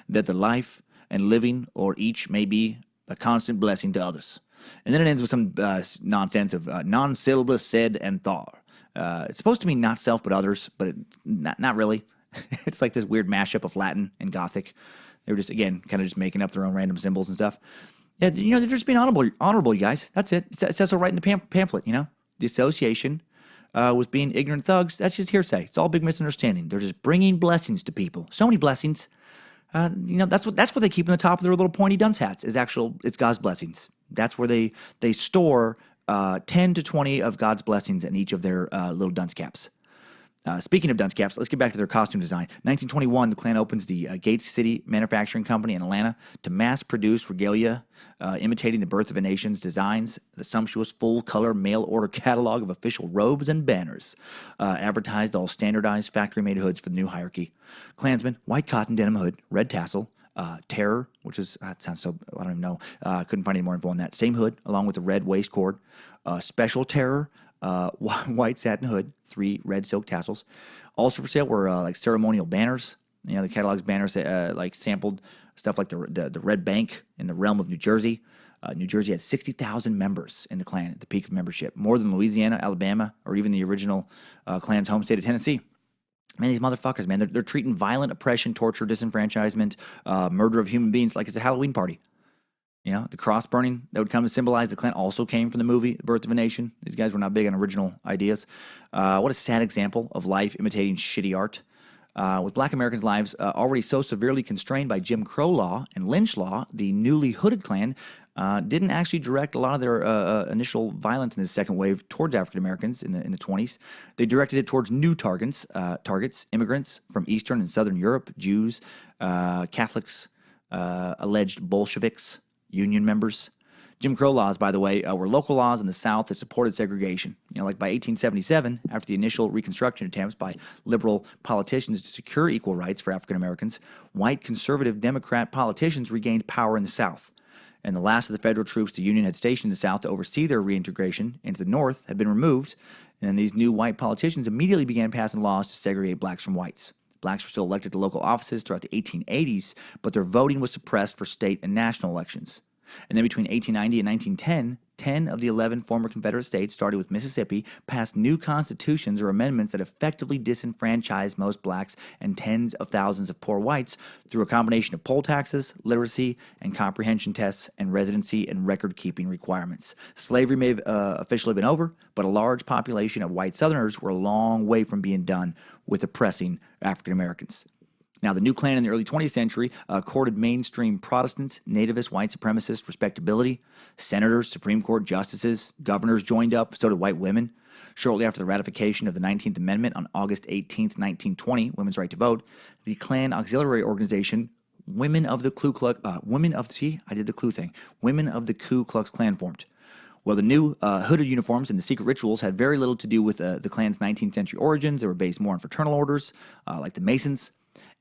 Speaker 1: that the life and living or each may be a constant blessing to others." And then it ends with some nonsense of non-syllabus said and thar. It's supposed to mean not self but others, but not really. It's like this weird mashup of Latin and Gothic. They were just, again, kind of just making up their own random symbols and stuff. Yeah, they're just being honorable, you guys. That's it. It says so right in the pamphlet, The association with being ignorant thugs, that's just hearsay. It's all a big misunderstanding. They're just bringing blessings to people. So many blessings. That's what they keep in the top of their little pointy dunce hats. It's God's blessings. That's where they store 10 to 20 of God's blessings in each of their little dunce caps. Speaking of dunce caps, let's get back to their costume design. 1921, the Klan opens the Gates City Manufacturing Company in Atlanta to mass-produce regalia, imitating the Birth of a Nation's designs, the sumptuous full-color mail-order catalog of official robes and banners, advertised all standardized factory-made hoods for the new hierarchy. Klansman, white cotton denim hood, red tassel, Terror, which is, that sounds so, I don't even know, couldn't find any more info on that. Same hood, along with the red waist cord. Special Terror, white satin hood, 3 red silk tassels. Also for sale were like ceremonial banners. The catalog's banners like sampled stuff like the Red Bank in the realm of New Jersey. New Jersey had 60,000 members in the Klan at the peak of membership, more than Louisiana, Alabama, or even the original Klan's home state of Tennessee. Man, these motherfuckers, man, they're treating violent oppression, torture, disenfranchisement, murder of human beings like it's a Halloween party. You know, the cross burning that would come to symbolize the Klan also came from the movie The Birth of a Nation. These guys were not big on original ideas. What a sad example of life imitating shitty art. With black Americans' lives already so severely constrained by Jim Crow law and lynch law, the newly hooded Klan didn't actually direct a lot of their initial violence in this second wave towards African Americans in the 20s. They directed it towards new targets, immigrants from Eastern and Southern Europe, Jews, Catholics, alleged Bolsheviks, union members. Jim Crow laws, by the way, were local laws in the South that supported segregation. You know, like by 1877, after the initial Reconstruction attempts by liberal politicians to secure equal rights for African Americans, white conservative Democrat politicians regained power in the South. And the last of the federal troops the Union had stationed in the South to oversee their reintegration into the North had been removed, and these new white politicians immediately began passing laws to segregate blacks from whites. Blacks were still elected to local offices throughout the 1880s, but their voting was suppressed for state and national elections. And then between 1890 and 1910, 10 of the 11 former Confederate states, starting with Mississippi, passed new constitutions or amendments that effectively disenfranchised most blacks and tens of thousands of poor whites through a combination of poll taxes, literacy and comprehension tests, and residency and record-keeping requirements. Slavery may have officially been over, but a large population of white Southerners were a long way from being done with oppressing African Americans. Now, the new Klan in the early 20th century courted mainstream Protestants, nativist, white supremacists, respectability. Senators, Supreme Court justices, governors joined up, so did white women. Shortly after the ratification of the 19th Amendment on August 18, 1920, women's right to vote, the Klan auxiliary organization, Women of the Ku Klux Klan formed. Well, the new hooded uniforms and the secret rituals had very little to do with the Klan's 19th century origins. They were based more on fraternal orders, like the Masons.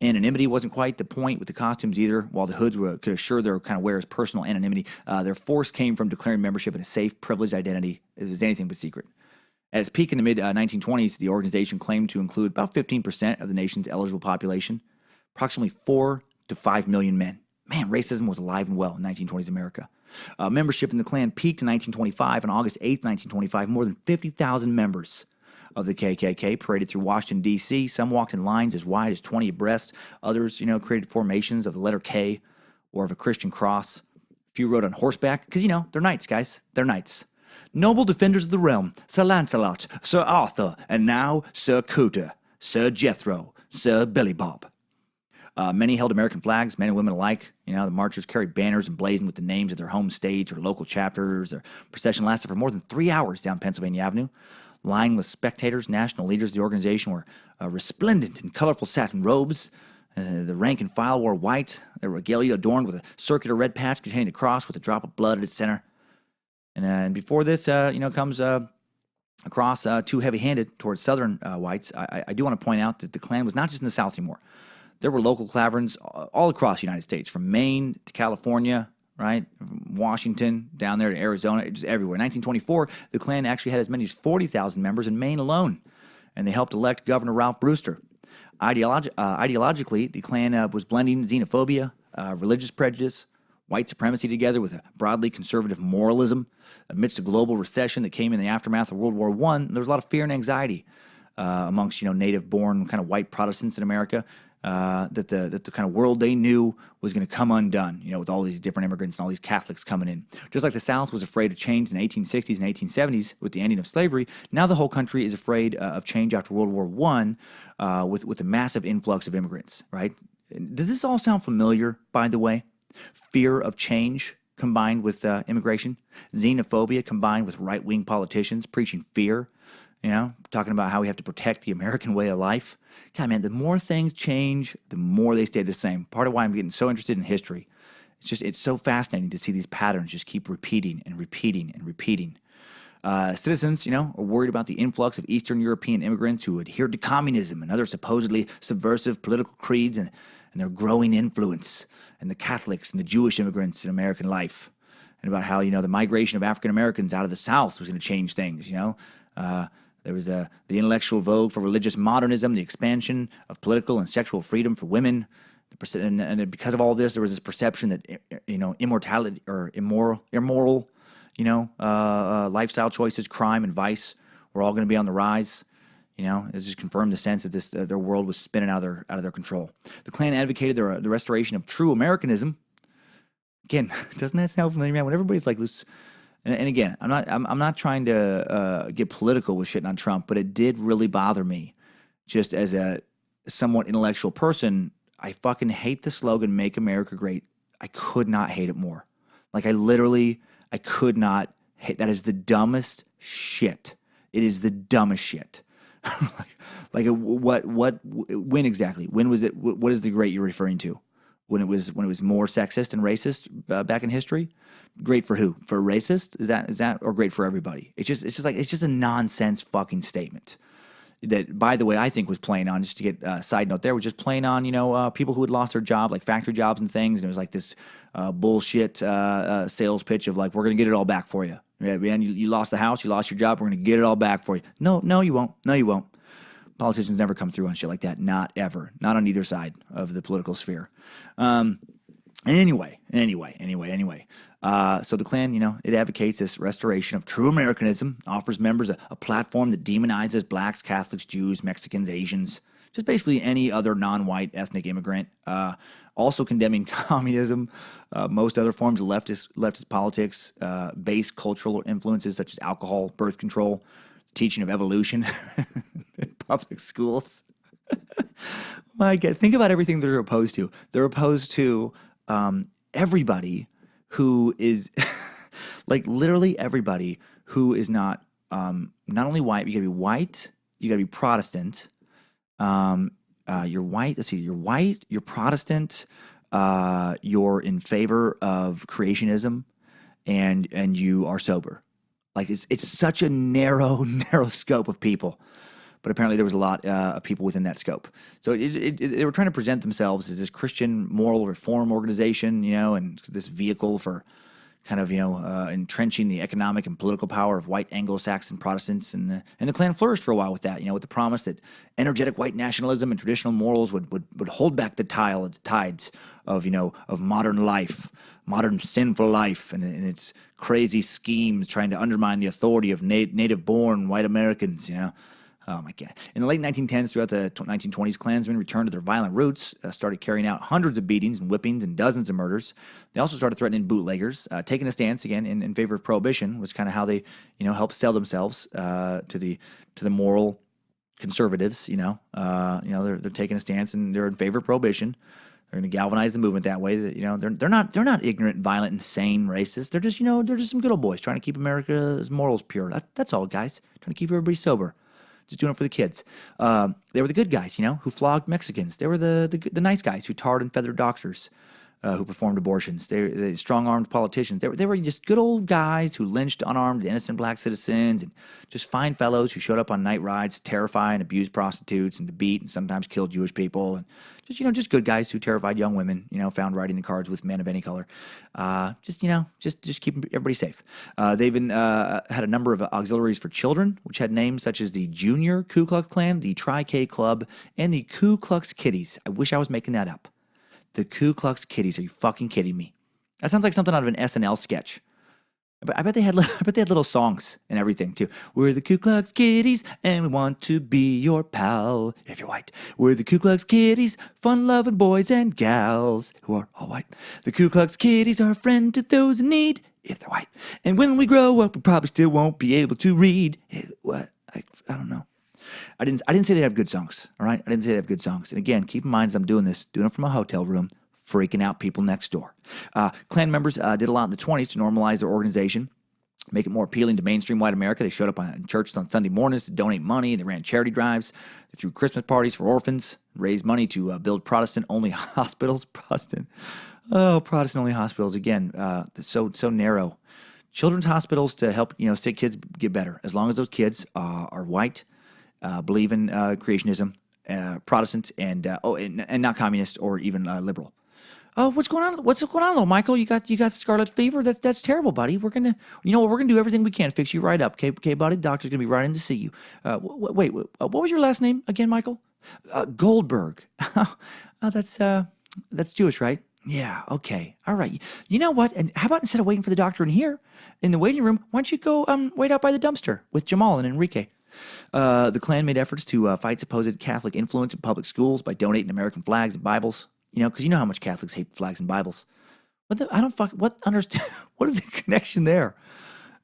Speaker 1: Anonymity wasn't quite the point with the costumes either. While the hoods could assure their kind of wearers personal anonymity, their force came from declaring membership in a safe, privileged identity. It was anything but secret. At its peak in the mid-1920s, the organization claimed to include about 15% of the nation's eligible population, approximately 4 to 5 million men. Man, racism was alive and well in 1920s America. Membership in the Klan peaked in 1925. On August 8, 1925, more than 50,000 members of the KKK paraded through Washington, D.C. Some walked in lines as wide as 20 abreast. Others, created formations of the letter K or of a Christian cross. A few rode on horseback because, they're knights, guys. They're knights. Noble defenders of the realm, Sir Lancelot, Sir Arthur, and now Sir Cooter, Sir Jethro, Sir Billy Bob. Many held American flags, men and women alike. The marchers carried banners emblazoned with the names of their home states or local chapters. Their procession lasted for more than 3 hours down Pennsylvania Avenue. Lined with spectators, national leaders of the organization were resplendent in colorful satin robes. The rank and file wore white, their regalia adorned with a circular red patch containing the cross with a drop of blood at its center. And before this, comes a cross too heavy-handed towards Southern whites. I do want to point out that the Klan was not just in the South anymore. There were local Klaverns all across the United States, from Maine to California, right? From Washington, down there to Arizona, just everywhere. In 1924, the Klan actually had as many as 40,000 members in Maine alone, and they helped elect Governor Ralph Brewster. Ideologically, the Klan was blending xenophobia, religious prejudice, white supremacy together with a broadly conservative moralism. Amidst a global recession that came in the aftermath of World War I, there was a lot of fear and anxiety amongst native-born kind of white Protestants in America. That the kind of world they knew was going to come undone, with all these different immigrants and all these Catholics coming in. Just like the South was afraid of change in the 1860s and 1870s with the ending of slavery, now the whole country is afraid of change after World War I with a massive influx of immigrants, right? Does this all sound familiar, by the way? Fear of change combined with immigration, xenophobia combined with right-wing politicians preaching fear, talking about how we have to protect the American way of life. God, man, the more things change, the more they stay the same. Part of why I'm getting so interested in history. It's so fascinating to see these patterns just keep repeating and repeating and repeating. Citizens, are worried about the influx of Eastern European immigrants who adhered to communism and other supposedly subversive political creeds and their growing influence, and the Catholics and the Jewish immigrants in American life, and about how, the migration of African Americans out of the South was going to change things, There was the intellectual vogue for religious modernism, the expansion of political and sexual freedom for women. And because of all this, there was this perception that immortality or immoral, lifestyle choices, crime, and vice were all going to be on the rise. It just confirmed the sense that their world was spinning out of their control. The Klan advocated the restoration of true Americanism. Again, doesn't that sound familiar, man? When everybody's like loose, and again, I'm not trying to get political with shitting on Trump, but it did really bother me, just as a somewhat intellectual person. I fucking hate the slogan "Make America Great." I could not hate it more. Like I could not hate. That is the dumbest shit. It is the dumbest shit. When exactly? When was it? What is the great you're referring to? When it was more sexist and racist back in history? Great for who? For racist? Is that or great for everybody? It's just a nonsense fucking statement. That, by the way, I think was playing on, just to get a side note there, was just playing on, people who had lost their job, like factory jobs and things. And it was like this bullshit sales pitch of like, we're going to get it all back for you. Yeah, man, you lost the house, you lost your job, we're going to get it all back for you. No, you won't. No, you won't. Politicians never come through on shit like that. Not ever. Not on either side of the political sphere. Anyway. So the Klan, it advocates this restoration of true Americanism, offers members a platform that demonizes blacks, Catholics, Jews, Mexicans, Asians, just basically any other non-white ethnic immigrant. Also condemning communism, most other forms of leftist politics, base cultural influences such as alcohol, birth control, teaching of evolution in public schools. My God, think about everything they're opposed to. They're opposed to everybody who is, like literally everybody who is not only white. You got to be white. You got to be Protestant. You're white. Let's see. You're white. You're Protestant. You're in favor of creationism, and you are sober. Like it's such a narrow scope of people. But apparently there was a lot of people within that scope. So they were trying to present themselves as this Christian moral reform organization, and this vehicle for kind of, entrenching the economic and political power of white Anglo-Saxon Protestants. And the Klan flourished for a while with that, with the promise that energetic white nationalism and traditional morals would hold back the tides of, of modern life, modern sinful life, and its crazy schemes trying to undermine the authority of native-born white Americans, Oh, my God. In the late 1910s, throughout the 1920s, Klansmen returned to their violent roots, started carrying out hundreds of beatings and whippings and dozens of murders. They also started threatening bootleggers, taking a stance, again, in favor of prohibition, was kind of how they, helped sell themselves to the moral conservatives, they're taking a stance and they're in favor of prohibition. They're going to galvanize the movement that way. That they're not ignorant, violent, insane racists. They're just they're just some good old boys trying to keep America's morals pure. That's all, guys. Trying to keep everybody sober. Just doing it for the kids. They were the good guys, who flogged Mexicans. They were the nice guys who tarred and feathered doctors, who performed abortions. They strong-armed politicians. They were just good old guys who lynched unarmed, innocent black citizens, and just fine fellows who showed up on night rides to terrify and abuse prostitutes and to beat and sometimes kill Jewish people. And just good guys who terrified young women, found riding in cars with men of any color. Just keeping everybody safe. They even had a number of auxiliaries for children, which had names such as the Junior Ku Klux Klan, the Tri-K Club, and the Ku Klux Kitties. I wish I was making that up. The Ku Klux Kitties. Are you fucking kidding me? That sounds like something out of an SNL sketch. I bet they had little songs and everything too. We're the Ku Klux Kitties, and we want to be your pal if you're white. We're the Ku Klux Kitties, fun-loving boys and gals who are all white. The Ku Klux Kitties are a friend to those in need if they're white. And when we grow up, we probably still won't be able to read. What? I don't know. I didn't say they have good songs. All right, I didn't say they have good songs. And again, keep in mind as I'm doing this, doing it from a hotel room, freaking out people next door. Klan members did a lot in the 20s to normalize their organization, make it more appealing to mainstream white America. They showed up in churches on Sunday mornings to donate money. They ran charity drives. They threw Christmas parties for orphans, raised money to build Protestant-only hospitals. Protestant-only hospitals. Again, so narrow. Children's hospitals to help sick kids get better, as long as those kids are white, believe in creationism, Protestant, and not communist or even liberal. Oh, what's going on? What's going on, little Michael? You got scarlet fever? That's terrible, buddy. We're gonna do everything we can to fix you right up. Okay, buddy. The doctor's gonna be right in to see you. Wait, what was your last name again, Michael? Goldberg. Oh, that's That's Jewish, right? Yeah, okay. All right. You know what? And how about instead of waiting for the doctor in here, in the waiting room, why don't you go wait out by the dumpster with Jamal and Enrique? The Klan made efforts to fight supposed Catholic influence in public schools by donating American flags and Bibles. Because you know how much Catholics hate flags and Bibles. I don't what understand. What is the connection there?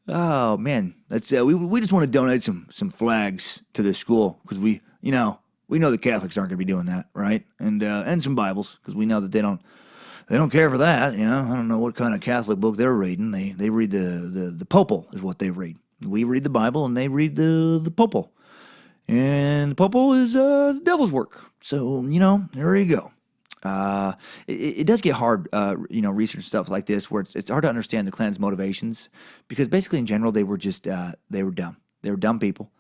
Speaker 1: Oh man, that's we just want to donate some flags to this school because we know the Catholics aren't going to be doing that, right? And some Bibles because we know that they don't care for that. I don't know what kind of Catholic book they're reading. They read the Popal is what they read. We read the Bible and they read the Popal, and the Popal is the devil's work. So there you go. It does get hard, research stuff like this where it's hard to understand the Klan's motivations because basically in general they were just they were dumb. They were dumb people,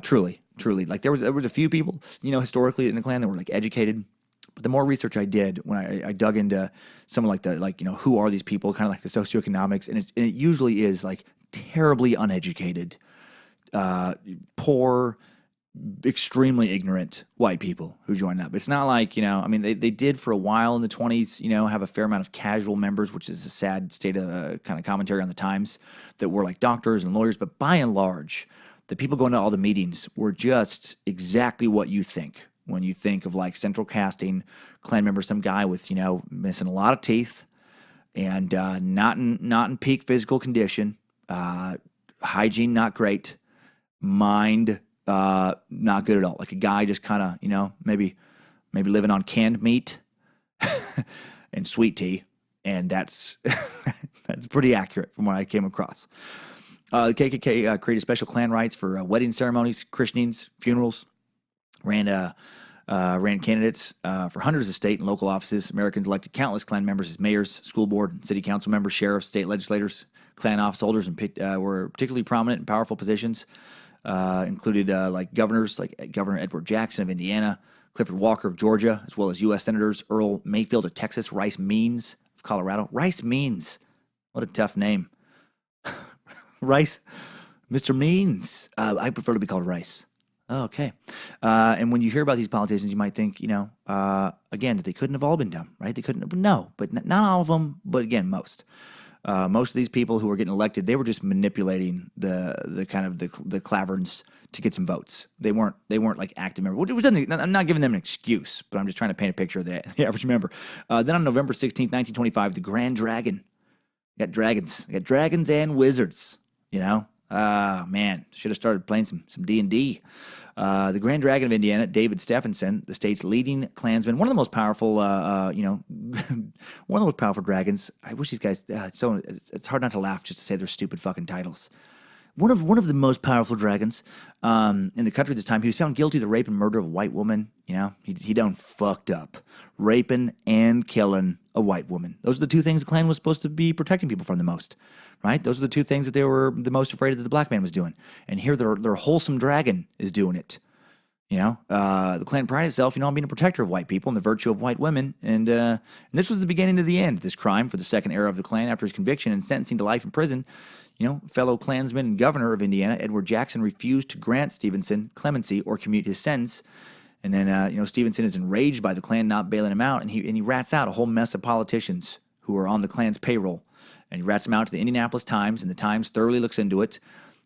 Speaker 1: truly. Like there was a few people historically in the Klan that were like educated, but the more research I did when I dug into some of who are these people, kind of like the socioeconomics, and it usually is like terribly uneducated, poor, extremely ignorant white people who joined up. It's not like, they did for a while in the 20s, have a fair amount of casual members, which is a sad state of kind of commentary on the times, that were like doctors and lawyers. But by and large, the people going to all the meetings were just exactly what you think when you think of like central casting, Klan member, some guy with, missing a lot of teeth and not in peak physical condition, hygiene not great, mind not good at all. Like a guy just kind of, maybe living on canned meat and sweet tea, and that's that's pretty accurate from what I came across. The KKK created special Klan rites for wedding ceremonies, christenings, funerals. Ran candidates for hundreds of state and local offices. Americans elected countless Klan members as mayors, school board, and city council members, sheriffs, state legislators. Klan office holders and were particularly prominent in powerful positions. Included like governors, like Governor Edward Jackson of Indiana, Clifford Walker of Georgia, as well as U.S. Senators Earl Mayfield of Texas, Rice Means of Colorado. Rice Means, what a tough name. Rice, Mr. Means. I prefer to be called Rice. Oh, okay. And when you hear about these politicians, you might think, again, that they couldn't have all been dumb, right? They couldn't. No, but not all of them. But again, most. Most of these people who were getting elected, they were just manipulating the kind of the claverns to get some votes. They weren't like active members. I'm not giving them an excuse, but I'm just trying to paint a picture of the average member. Then on November 16th, 1925, the Grand Dragon. Got dragons and wizards. Man, should have started playing some D&D. The Grand Dragon of Indiana, David Stephenson, the state's leading Klansman, one of the most powerful, one of the most powerful dragons. I wish these guys. It's hard not to laugh just to say their stupid fucking titles. One of the most powerful dragons in the country at this time. He was found guilty of the rape and murder of a white woman. He done fucked up, raping and killing a white woman. Those are the two things the Klan was supposed to be protecting people from the most, right? Those are the two things that they were the most afraid that the black man was doing. And here their wholesome dragon is doing it. The Klan prided itself, on being a protector of white people and the virtue of white women. And this was the beginning of the end of this crime for the second era of the Klan after his conviction and sentencing to life in prison. Fellow Klansman and governor of Indiana, Edward Jackson, refused to grant Stevenson clemency or commute his sentence. And then, Stevenson is enraged by the Klan not bailing him out, and he rats out a whole mess of politicians who are on the Klan's payroll. And he rats them out to the Indianapolis Times, and the Times thoroughly looks into it.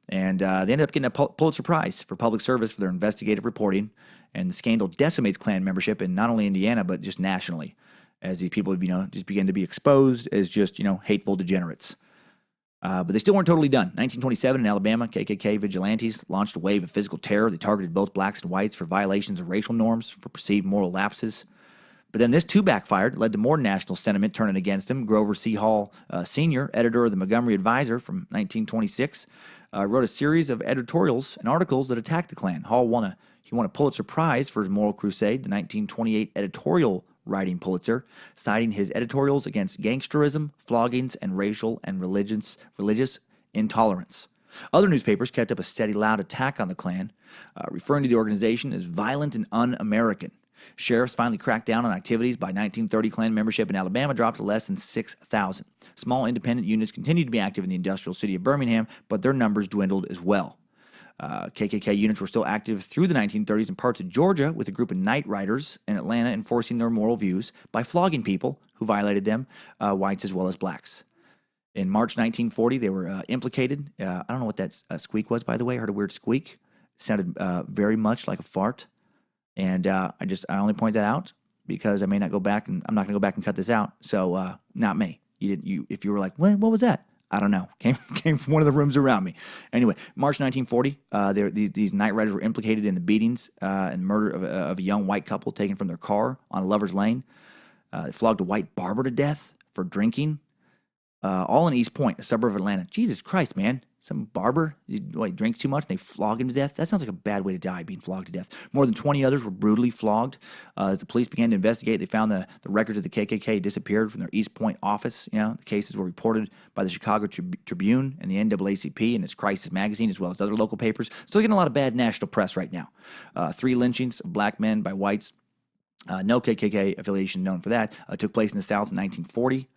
Speaker 1: And they ended up getting a Pulitzer Prize for public service for their investigative reporting. And the scandal decimates Klan membership in not only Indiana, but just nationally, as these people, just begin to be exposed as just, hateful degenerates. But they still weren't totally done. 1927 in Alabama, KKK vigilantes launched a wave of physical terror. They targeted both blacks and whites for violations of racial norms, for perceived moral lapses. But then this too backfired, led to more national sentiment turning against him. Grover C. Hall Sr., editor of the Montgomery Advisor from 1926, wrote a series of editorials and articles that attacked the Klan. Hall won a Pulitzer Prize for his moral crusade, the 1928 editorial writing Pulitzer, citing his editorials against gangsterism, floggings, and racial and religious intolerance. Other newspapers kept up a steady, loud attack on the Klan, referring to the organization as violent and un-American. Sheriffs finally cracked down on activities. By 1930, Klan membership in Alabama dropped to less than 6,000. Small independent units continued to be active in the industrial city of Birmingham, but their numbers dwindled as well. KKK units were still active through the 1930s in parts of Georgia with a group of night riders in Atlanta enforcing their moral views by flogging people who violated them, whites as well as blacks. In March 1940, they were implicated. I don't know what that squeak was, by the way. I heard a weird squeak. It sounded very much like a fart. And I only point that out because I may not go back, and I'm not going to go back and cut this out. So not me. If you were like, what was that? I don't know. Came from one of the rooms around me. Anyway, March 1940, these night riders were implicated in the beatings and murder of a young white couple taken from their car on Lover's Lane. They flogged a white barber to death for drinking, all in East Point, a suburb of Atlanta. Jesus Christ, man. Some barber, he drinks too much, and they flog him to death. That sounds like a bad way to die, being flogged to death. More than 20 others were brutally flogged. As the police began to investigate, they found the records of the KKK disappeared from their East Point office. The cases were reported by the Chicago Tribune and the NAACP and its Crisis magazine, as well as other local papers. Still getting a lot of bad national press right now. 3 lynchings of black men by whites, no KKK affiliation known for that, took place in the South in 1940.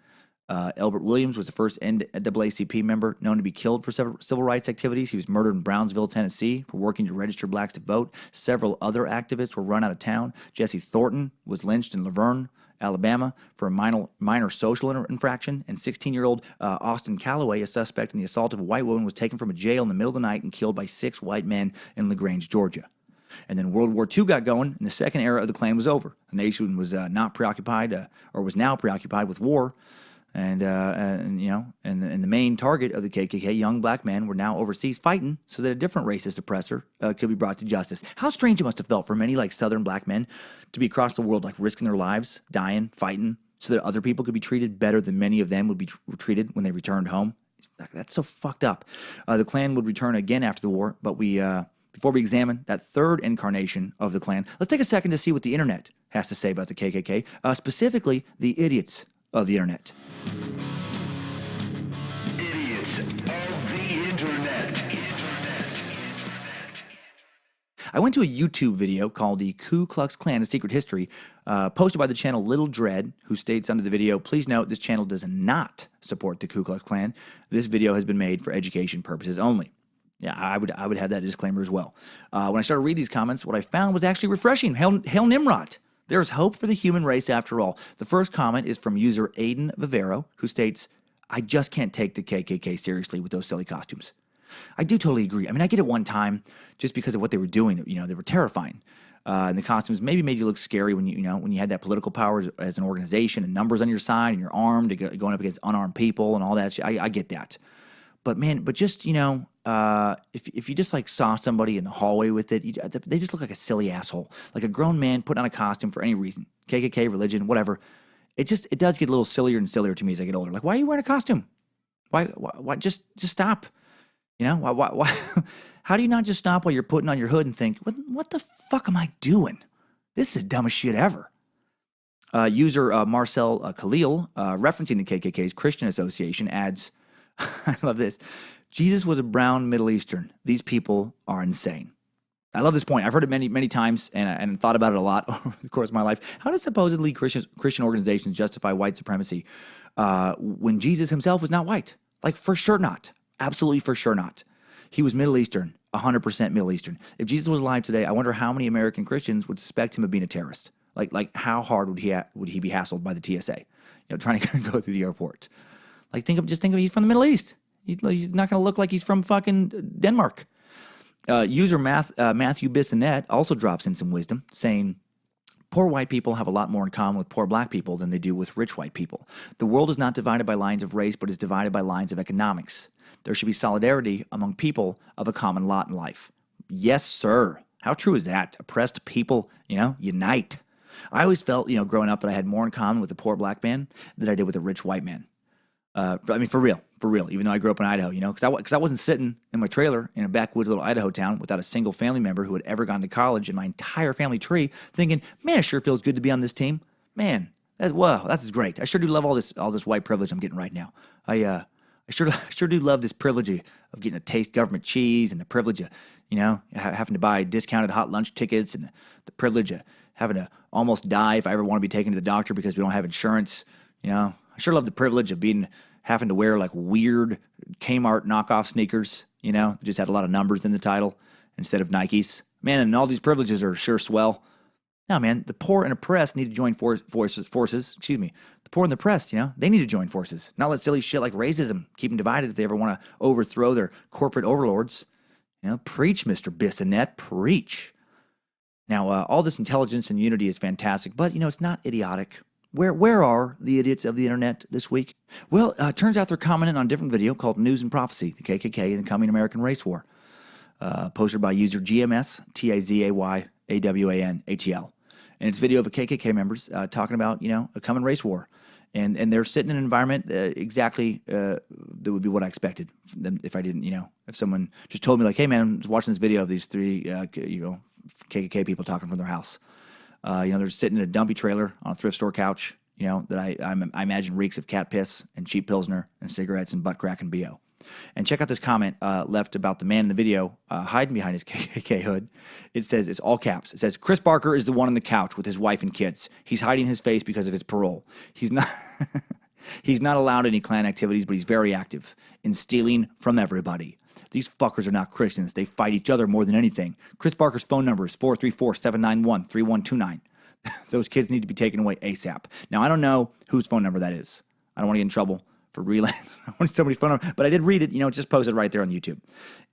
Speaker 1: Elbert Williams was the first NAACP member known to be killed for civil rights activities. He was murdered in Brownsville, Tennessee, for working to register blacks to vote. Several other activists were run out of town. Jesse Thornton was lynched in Laverne, Alabama, for a minor social infraction. And 16-year-old Austin Calloway, a suspect in the assault of a white woman, was taken from a jail in the middle of the night and killed by 6 white men in LaGrange, Georgia. And then World War II got going, and the second era of the Klan was over. The nation was not preoccupied, or was now preoccupied with war. And the main target of the KKK, young black men, were now overseas fighting so that a different racist oppressor could be brought to justice. How strange it must have felt for many, Southern black men, to be across the world, risking their lives, dying, fighting, so that other people could be treated better than many of them would be treated when they returned home. That's so fucked up. The Klan would return again after the war, but before we examine that third incarnation of the Klan, let's take a second to see what the internet has to say about the KKK, specifically the idiots of the internet.
Speaker 4: Idiots of the internet.
Speaker 1: I went to a YouTube video called The Ku Klux Klan: A Secret History, posted by the channel Little Dread, who states under the video, "Please note this channel does not support the Ku Klux Klan. This video has been made for education purposes only." Yeah, I would have that disclaimer as well. When I started to read these comments, what I found was actually refreshing. Hail Nimrod. There is hope for the human race after all. The first comment is from user Aiden Vivero, who states, "I just can't take the KKK seriously with those silly costumes." I do totally agree. I mean, I get it one time just because of what they were doing. They were terrifying. And the costumes maybe made you look scary when you had that political power as an organization and numbers on your side and you're armed, going up against unarmed people and all that shit. I get that. But man, just, if you just saw somebody in the hallway with it, they just look like a silly asshole. Like a grown man put on a costume for any reason. KKK, religion, whatever. It does get a little sillier and sillier to me as I get older. Why are you wearing a costume? Why just stop? Why how do you not just stop while you're putting on your hood and think, what the fuck am I doing? This is the dumbest shit ever. User Marcel Khalil, referencing the KKK's Christian Association, adds, I love this, "Jesus was a brown Middle Eastern. These people are insane." I love this point. I've heard it many, many times and thought about it a lot over the course of my life. How do supposedly Christian organizations justify white supremacy when Jesus himself was not white? For sure not. Absolutely for sure not. He was Middle Eastern, 100% Middle Eastern. If Jesus was alive today, I wonder how many American Christians would suspect him of being a terrorist. How hard would he be hassled by the TSA? Trying to go through the airport. Think of he's from the Middle East. He's not going to look like he's from fucking Denmark. User Matthew Bissonette also drops in some wisdom, saying, "Poor white people have a lot more in common with poor black people than they do with rich white people. The world is not divided by lines of race, but is divided by lines of economics. There should be solidarity among people of a common lot in life." Yes, sir. How true is that? Oppressed people, unite. I always felt, growing up, that I had more in common with a poor black man than I did with a rich white man. For real, even though I grew up in Idaho, because I wasn't sitting in my trailer in a backwoods little Idaho town without a single family member who had ever gone to college in my entire family tree, thinking, man, it sure feels good to be on this team. Man, that's great. I sure do love all this white privilege I'm getting right now. I sure do love this privilege of getting to taste government cheese and the privilege of, having to buy discounted hot lunch tickets and the privilege of having to almost die if I ever want to be taken to the doctor because we don't have insurance. I sure love the privilege of being having to wear like weird Kmart knockoff sneakers, you know, that just had a lot of numbers in the title instead of Nikes. Man, and all these privileges are sure swell. No, man, the poor and oppressed need to join forces. Excuse me. The poor and the oppressed, you know, they need to join forces. Not let silly shit like racism keep them divided if they ever want to overthrow their corporate overlords. You know, preach, Mr. Bissonnette, preach. Now, all this intelligence and unity is fantastic, but, you know, it's not idiotic. Where are the idiots of the internet this week? Well, turns out they're commenting on a different video called News and Prophecy, the KKK and the Coming American Race War, posted by user GMS, TAZAYAWANATL. And it's a video of a KKK members talking about, you know, a coming race war. And they're sitting in an environment exactly that would be what I expected if I didn't, you know, if someone just told me like, hey, man, I'm watching this video of these three, you know, KKK people talking from their house. You know, they're sitting in a dumpy trailer on a thrift store couch, you know, that I imagine reeks of cat piss and cheap Pilsner and cigarettes and butt crack and BO. And check out this comment left about the man in the video hiding behind his KKK hood. It says, it's all caps. It says, Chris Barker is the one on the couch with his wife and kids. He's hiding his face because of his parole. He's not he's not allowed any Klan activities, but he's very active in stealing from everybody. These fuckers are not Christians. They fight each other more than anything. Chris Barker's phone number is 434-791-3129. Those kids need to be taken away ASAP. Now, I don't know whose phone number that is. I don't want to get in trouble for relance. I want somebody's phone number, but I did read it, you know, just posted right there on YouTube.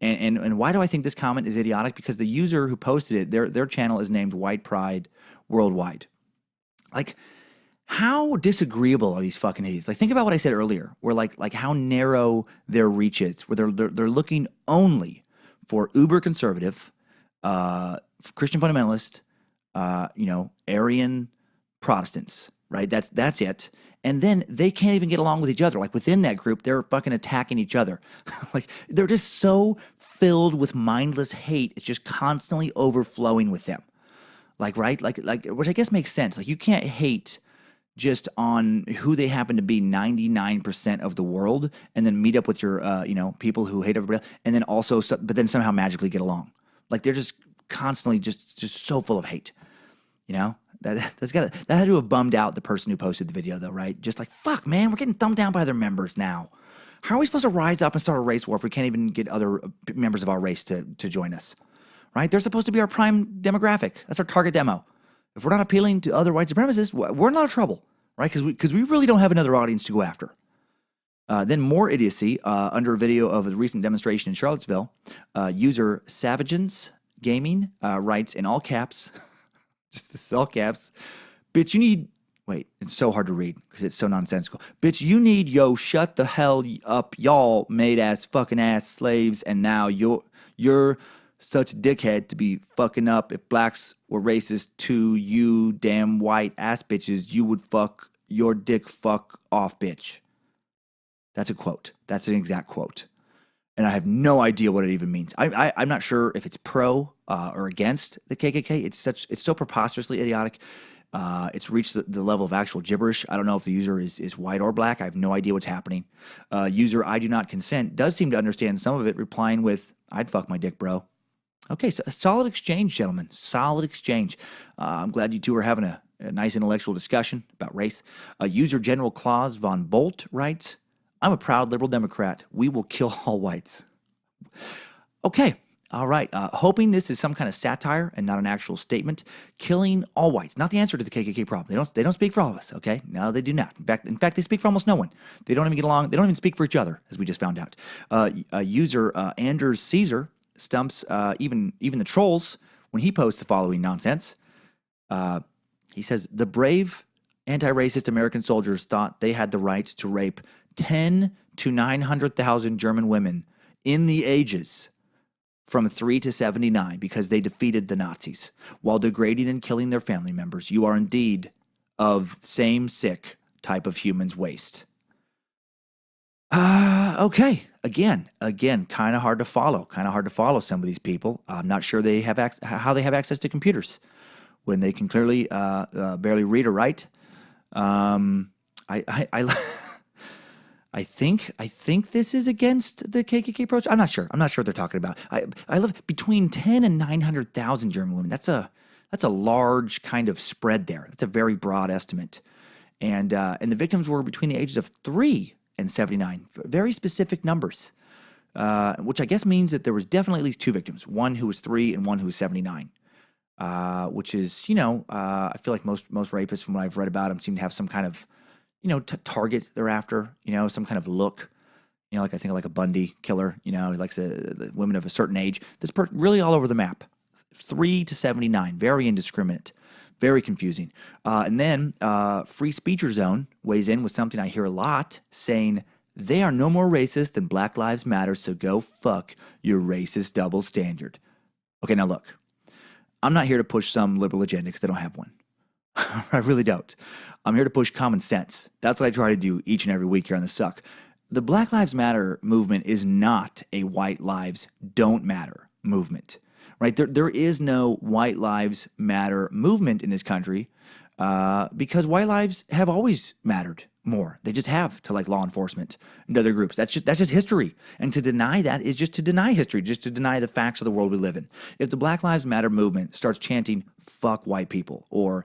Speaker 1: And why do I think this comment is idiotic? Because the user who posted it, their channel is named White Pride Worldwide. Like, how disagreeable are these fucking idiots? Like, think about what I said earlier, where like how narrow their reach is, where they're looking only for uber conservative, Christian fundamentalist, you know, Aryan Protestants, right? That's it. And then they can't even get along with each other. Like within that group, they're fucking attacking each other. Like they're just so filled with mindless hate. It's just constantly overflowing with them. Like, right? Like, which I guess makes sense. Like you can't hate just on who they happen to be 99% of the world and then meet up with your, you know, people who hate everybody else and then also, but then somehow magically get along. Like they're just constantly just so full of hate, you know? That had to have bummed out the person who posted the video though, right? Just like, fuck, man, we're getting thumbed down by their members now. How are we supposed to rise up and start a race war if we can't even get other members of our race to join us, right? They're supposed to be our prime demographic. That's our target demo. If we're not appealing to other white supremacists, we're in a lot of trouble, right? Because we really don't have another audience to go after. Then more idiocy under a video of a recent demonstration in Charlottesville. User Savagens Gaming writes in all caps, just this all caps, bitch, you need, wait, it's so hard to read because it's so nonsensical. Bitch, you need, shut the hell up, y'all made ass fucking ass slaves, and now you're such a dickhead to be fucking up. If blacks were racist to you damn white ass bitches, you would fuck your dick fuck off, bitch. That's a quote. That's an exact quote. And I have no idea what it even means. I'm not sure if it's pro or against the KKK. It's so preposterously idiotic. It's reached the level of actual gibberish. I don't know if the user is white or black. I have no idea what's happening. User I do not consent does seem to understand some of it, replying with, I'd fuck my dick, bro. Okay, so a solid exchange, gentlemen. Solid exchange. I'm glad you two are having a nice intellectual discussion about race. User General Claus von Bolt writes, I'm a proud liberal Democrat. We will kill all whites. Okay, all right. Hoping this is some kind of satire and not an actual statement. Killing all whites, not the answer to the KKK problem. They don't speak for all of us. Okay, no, they do not. In fact, they speak for almost no one. They don't even get along. They don't even speak for each other, as we just found out. User Anders Caesar stumps even the trolls when he posts the following nonsense. He says the brave anti-racist American soldiers thought they had the right to rape 10 to 900,000 German women in the ages from 3 to 79 because they defeated the Nazis while degrading and killing their family members. You are indeed of same sick type of human's waste. Okay. Again, kind of hard to follow. Some of these people. I'm not sure they have how they have access to computers when they can clearly barely read or write. I think this is against the KKK approach. I'm not sure what they're talking about. I love between 10 and 900,000 German women. That's a large kind of spread there. That's a very broad estimate. And the victims were between the ages of 3 and 79. Very specific numbers, which I guess means that there was definitely at least 2 victims, one who was 3 and one who was 79. Which is, I feel like most rapists, from what I've read about them, seem to have some kind of, target they're after, some kind of look. Like I think like a Bundy killer, he likes the women of a certain age. This really all over the map. 3 to 79, very indiscriminate, very confusing. And then Free Speecher Zone weighs in with something I hear a lot, saying they are no more racist than Black Lives Matter, so go fuck your racist double standard. Okay, now look, I'm not here to push some liberal agenda because I don't have one. I really don't. I'm here to push common sense. That's what I try to do each and every week here on the Suck. The Black Lives Matter movement is not a white lives don't matter movement, right? There is no white lives matter movement in this country because white lives have always mattered more. They just have to like law enforcement and other groups. That's just history. And to deny that is just to deny history, just to deny the facts of the world we live in. If the Black Lives Matter movement starts chanting fuck white people, or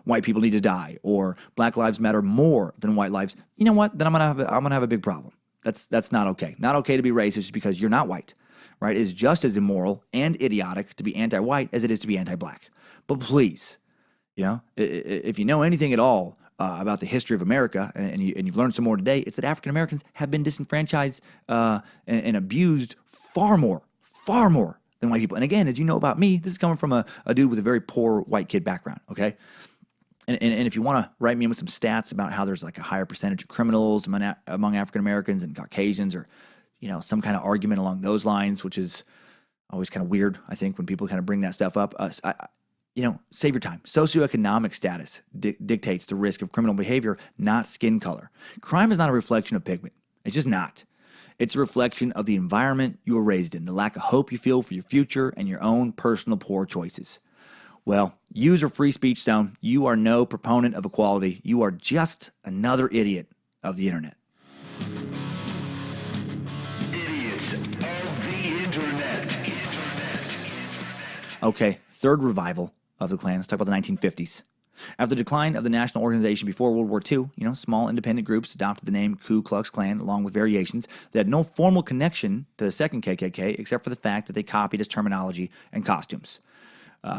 Speaker 1: white people need to die, or Black Lives matter more than white lives, you know what? Then I'm gonna have a big problem. That's not okay. Not okay to be racist just because you're not white, right? It is just as immoral and idiotic to be anti-white as it is to be anti-black. But please, if you know anything at all about the history of America, and you've learned some more today, it's that African Americans have been disenfranchised and abused far more than white people. And again, as you know about me, this is coming from a dude with a very poor white kid background, okay? And if you want to write me in with some stats about how there's like a higher percentage of criminals among African Americans and Caucasians, or some kind of argument along those lines, which is always kind of weird, I think, when people kind of bring that stuff up. Save your time. Socioeconomic status dictates the risk of criminal behavior, not skin color. Crime is not a reflection of pigment. It's just not. It's a reflection of the environment you were raised in, the lack of hope you feel for your future, and your own personal poor choices. Well, user free speech zone, you are no proponent of equality. You are just another idiot of the internet.
Speaker 4: Idiots of the internet.
Speaker 1: Okay, third revival of the Klan. Let's talk about the 1950s. After the decline of the national organization before World War II, small independent groups adopted the name Ku Klux Klan along with variations that had no formal connection to the second KKK except for the fact that they copied its terminology and costumes.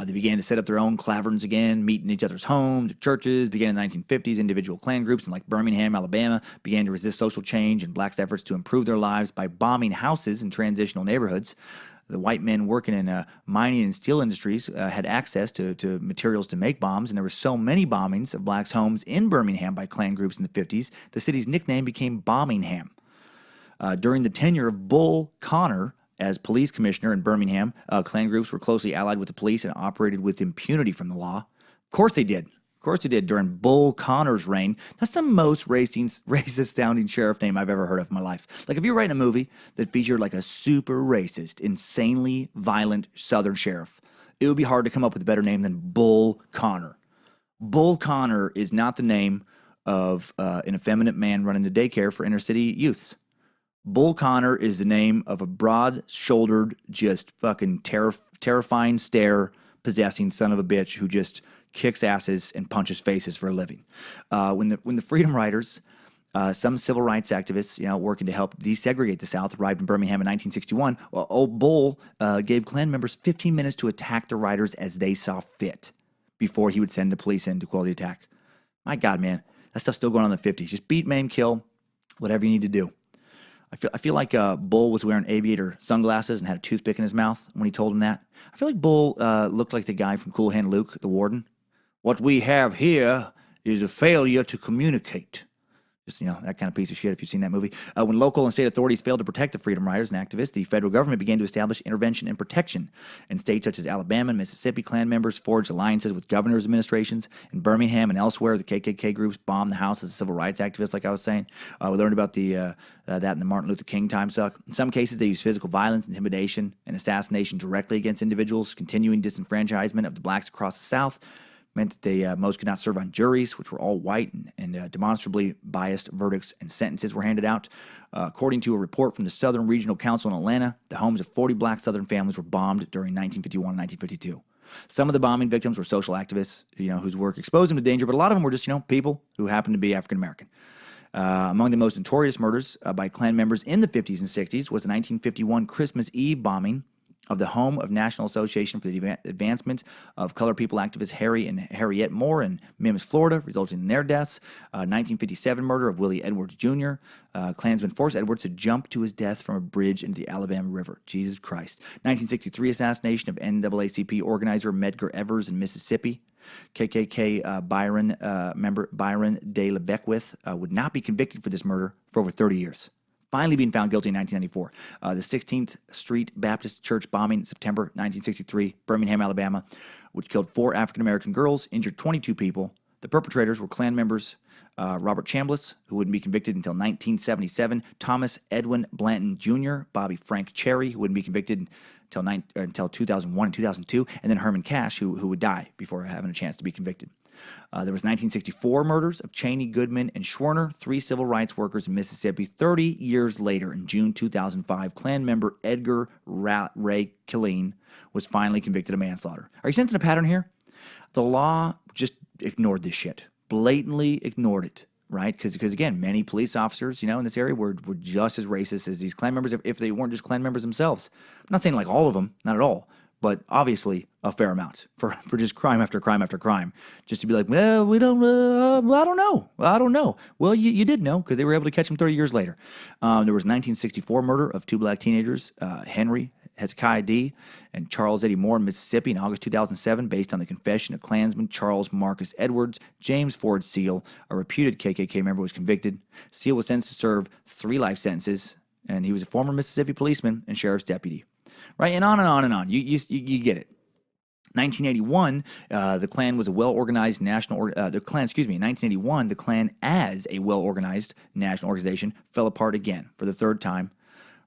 Speaker 1: They began to set up their own klaverns again, meet in each other's homes or churches. Began in the 1950s, individual Klan groups in like Birmingham, Alabama, began to resist social change and blacks' efforts to improve their lives by bombing houses in transitional neighborhoods. The white men working in mining and steel industries had access to materials to make bombs, and there were so many bombings of blacks' homes in Birmingham by Klan groups in the 50s, the city's nickname became Bombingham. During the tenure of Bull Connor as police commissioner in Birmingham, Klan groups were closely allied with the police and operated with impunity from the law. Of course they did. Of course they did during Bull Connor's reign. That's the most racist-sounding sheriff name I've ever heard of in my life. Like, if you're writing a movie that featured like a super racist, insanely violent Southern sheriff, it would be hard to come up with a better name than Bull Connor. Bull Connor is not the name of an effeminate man running a daycare for inner-city youths. Bull Connor is the name of a broad-shouldered, just fucking terrifying stare-possessing son of a bitch who just kicks asses and punches faces for a living. When the Freedom Riders, some civil rights activists, working to help desegregate the South, arrived in Birmingham in 1961, old Bull gave Klan members 15 minutes to attack the riders as they saw fit before he would send the police in to quell the attack. My God, man, that stuff's still going on in the 50s. Just beat, maim, kill, whatever you need to do. I feel like Bull was wearing aviator sunglasses and had a toothpick in his mouth when he told him that. I feel like Bull looked like the guy from Cool Hand Luke, the warden. What we have here is a failure to communicate. Just, that kind of piece of shit if you've seen that movie. When local and state authorities failed to protect the Freedom Riders and activists, the federal government began to establish intervention and protection. In states such as Alabama and Mississippi, Klan members forged alliances with governors' administrations. In Birmingham and elsewhere, the KKK groups bombed the houses of civil rights activists, like I was saying. We learned about that in the Martin Luther King Timesuck. In some cases, they used physical violence, intimidation, and assassination directly against individuals. Continuing disenfranchisement of the blacks across the South meant that they most could not serve on juries, which were all white, and demonstrably biased verdicts and sentences were handed out. According to a report from the Southern Regional Council in Atlanta, the homes of 40 black Southern families were bombed during 1951 and 1952. Some of the bombing victims were social activists, whose work exposed them to danger, but a lot of them were just, people who happened to be African American. Among the most notorious murders by Klan members in the 50s and 60s was the 1951 Christmas Eve bombing of the home of National Association for the Advancement of Colored People activists Harry and Harriet Moore in Mims, Florida, resulting in their deaths. 1957 murder of Willie Edwards Jr. Klansmen forced Edwards to jump to his death from a bridge into the Alabama River. Jesus Christ. 1963 assassination of NAACP organizer Medgar Evers in Mississippi. KKK member Byron De La Beckwith would not be convicted for this murder for over 30 years. Finally being found guilty in 1994. The 16th Street Baptist Church bombing in September 1963, Birmingham, Alabama, which killed 4 African-American girls, injured 22 people. The perpetrators were Klan members Robert Chambliss, who wouldn't be convicted until 1977, Thomas Edwin Blanton Jr., Bobby Frank Cherry, who wouldn't be convicted until 2001 and 2002, and then Herman Cash, who would die before having a chance to be convicted. There was 1964 murders of Cheney, Goodman, and Schwerner, 3 civil rights workers in Mississippi. 30 years later, in June 2005, Klan member Edgar Ray Killeen was finally convicted of manslaughter. Are you sensing a pattern here? The law just ignored this shit, blatantly ignored it, right? Because again, many police officers, in this area were just as racist as these Klan members if they weren't just Klan members themselves. I'm not saying like all of them, not at all. But obviously a fair amount for just crime after crime after crime. Just to be like, well, we don't, I don't know. Well, you did know because they were able to catch him 30 years later. There was 1964 murder of 2 black teenagers, Henry Hezekiah D. and Charles Eddie Moore in Mississippi in August 2007, based on the confession of Klansman Charles Marcus Edwards. James Ford Seal, a reputed KKK member, was convicted. Seal was sentenced to serve 3 life sentences, and he was a former Mississippi policeman and sheriff's deputy. Right, and on and on and on. You get it. 1981, the Klan was a well-organized national. In 1981, the Klan, as a well-organized national organization, fell apart again for the 3rd time.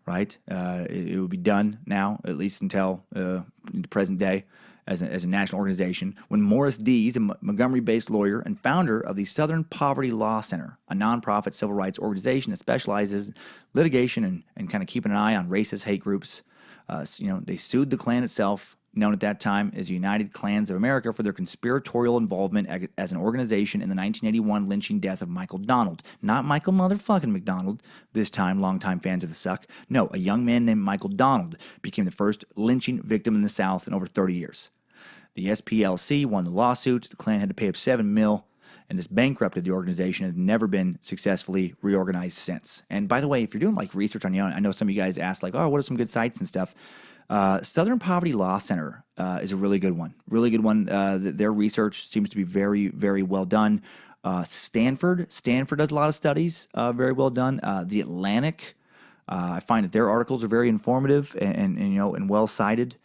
Speaker 1: Right, it would be done now, at least until the present day, as a national organization. When Morris Dees, a Montgomery-based lawyer and founder of the Southern Poverty Law Center, a nonprofit civil rights organization that specializes in litigation and kind of keeping an eye on racist hate groups. They sued the Klan itself, known at that time as United Klans of America, for their conspiratorial involvement as an organization in the 1981 lynching death of Michael Donald. Not Michael motherfucking McDonald, this time longtime fans of the Suck. No, a young man named Michael Donald became the first lynching victim in the South in over 30 years. The SPLC won the lawsuit. The Klan had to pay up $7 million. And this bankrupted the organization and has never been successfully reorganized since. And by the way, if you're doing like research on your own, I know some of you guys asked like, oh, what are some good sites and stuff? Southern Poverty Law Center is a really good one. Really good one. Their research seems to be very, very well done. Stanford does a lot of studies, very well done. The Atlantic, I find that their articles are very informative and well cited.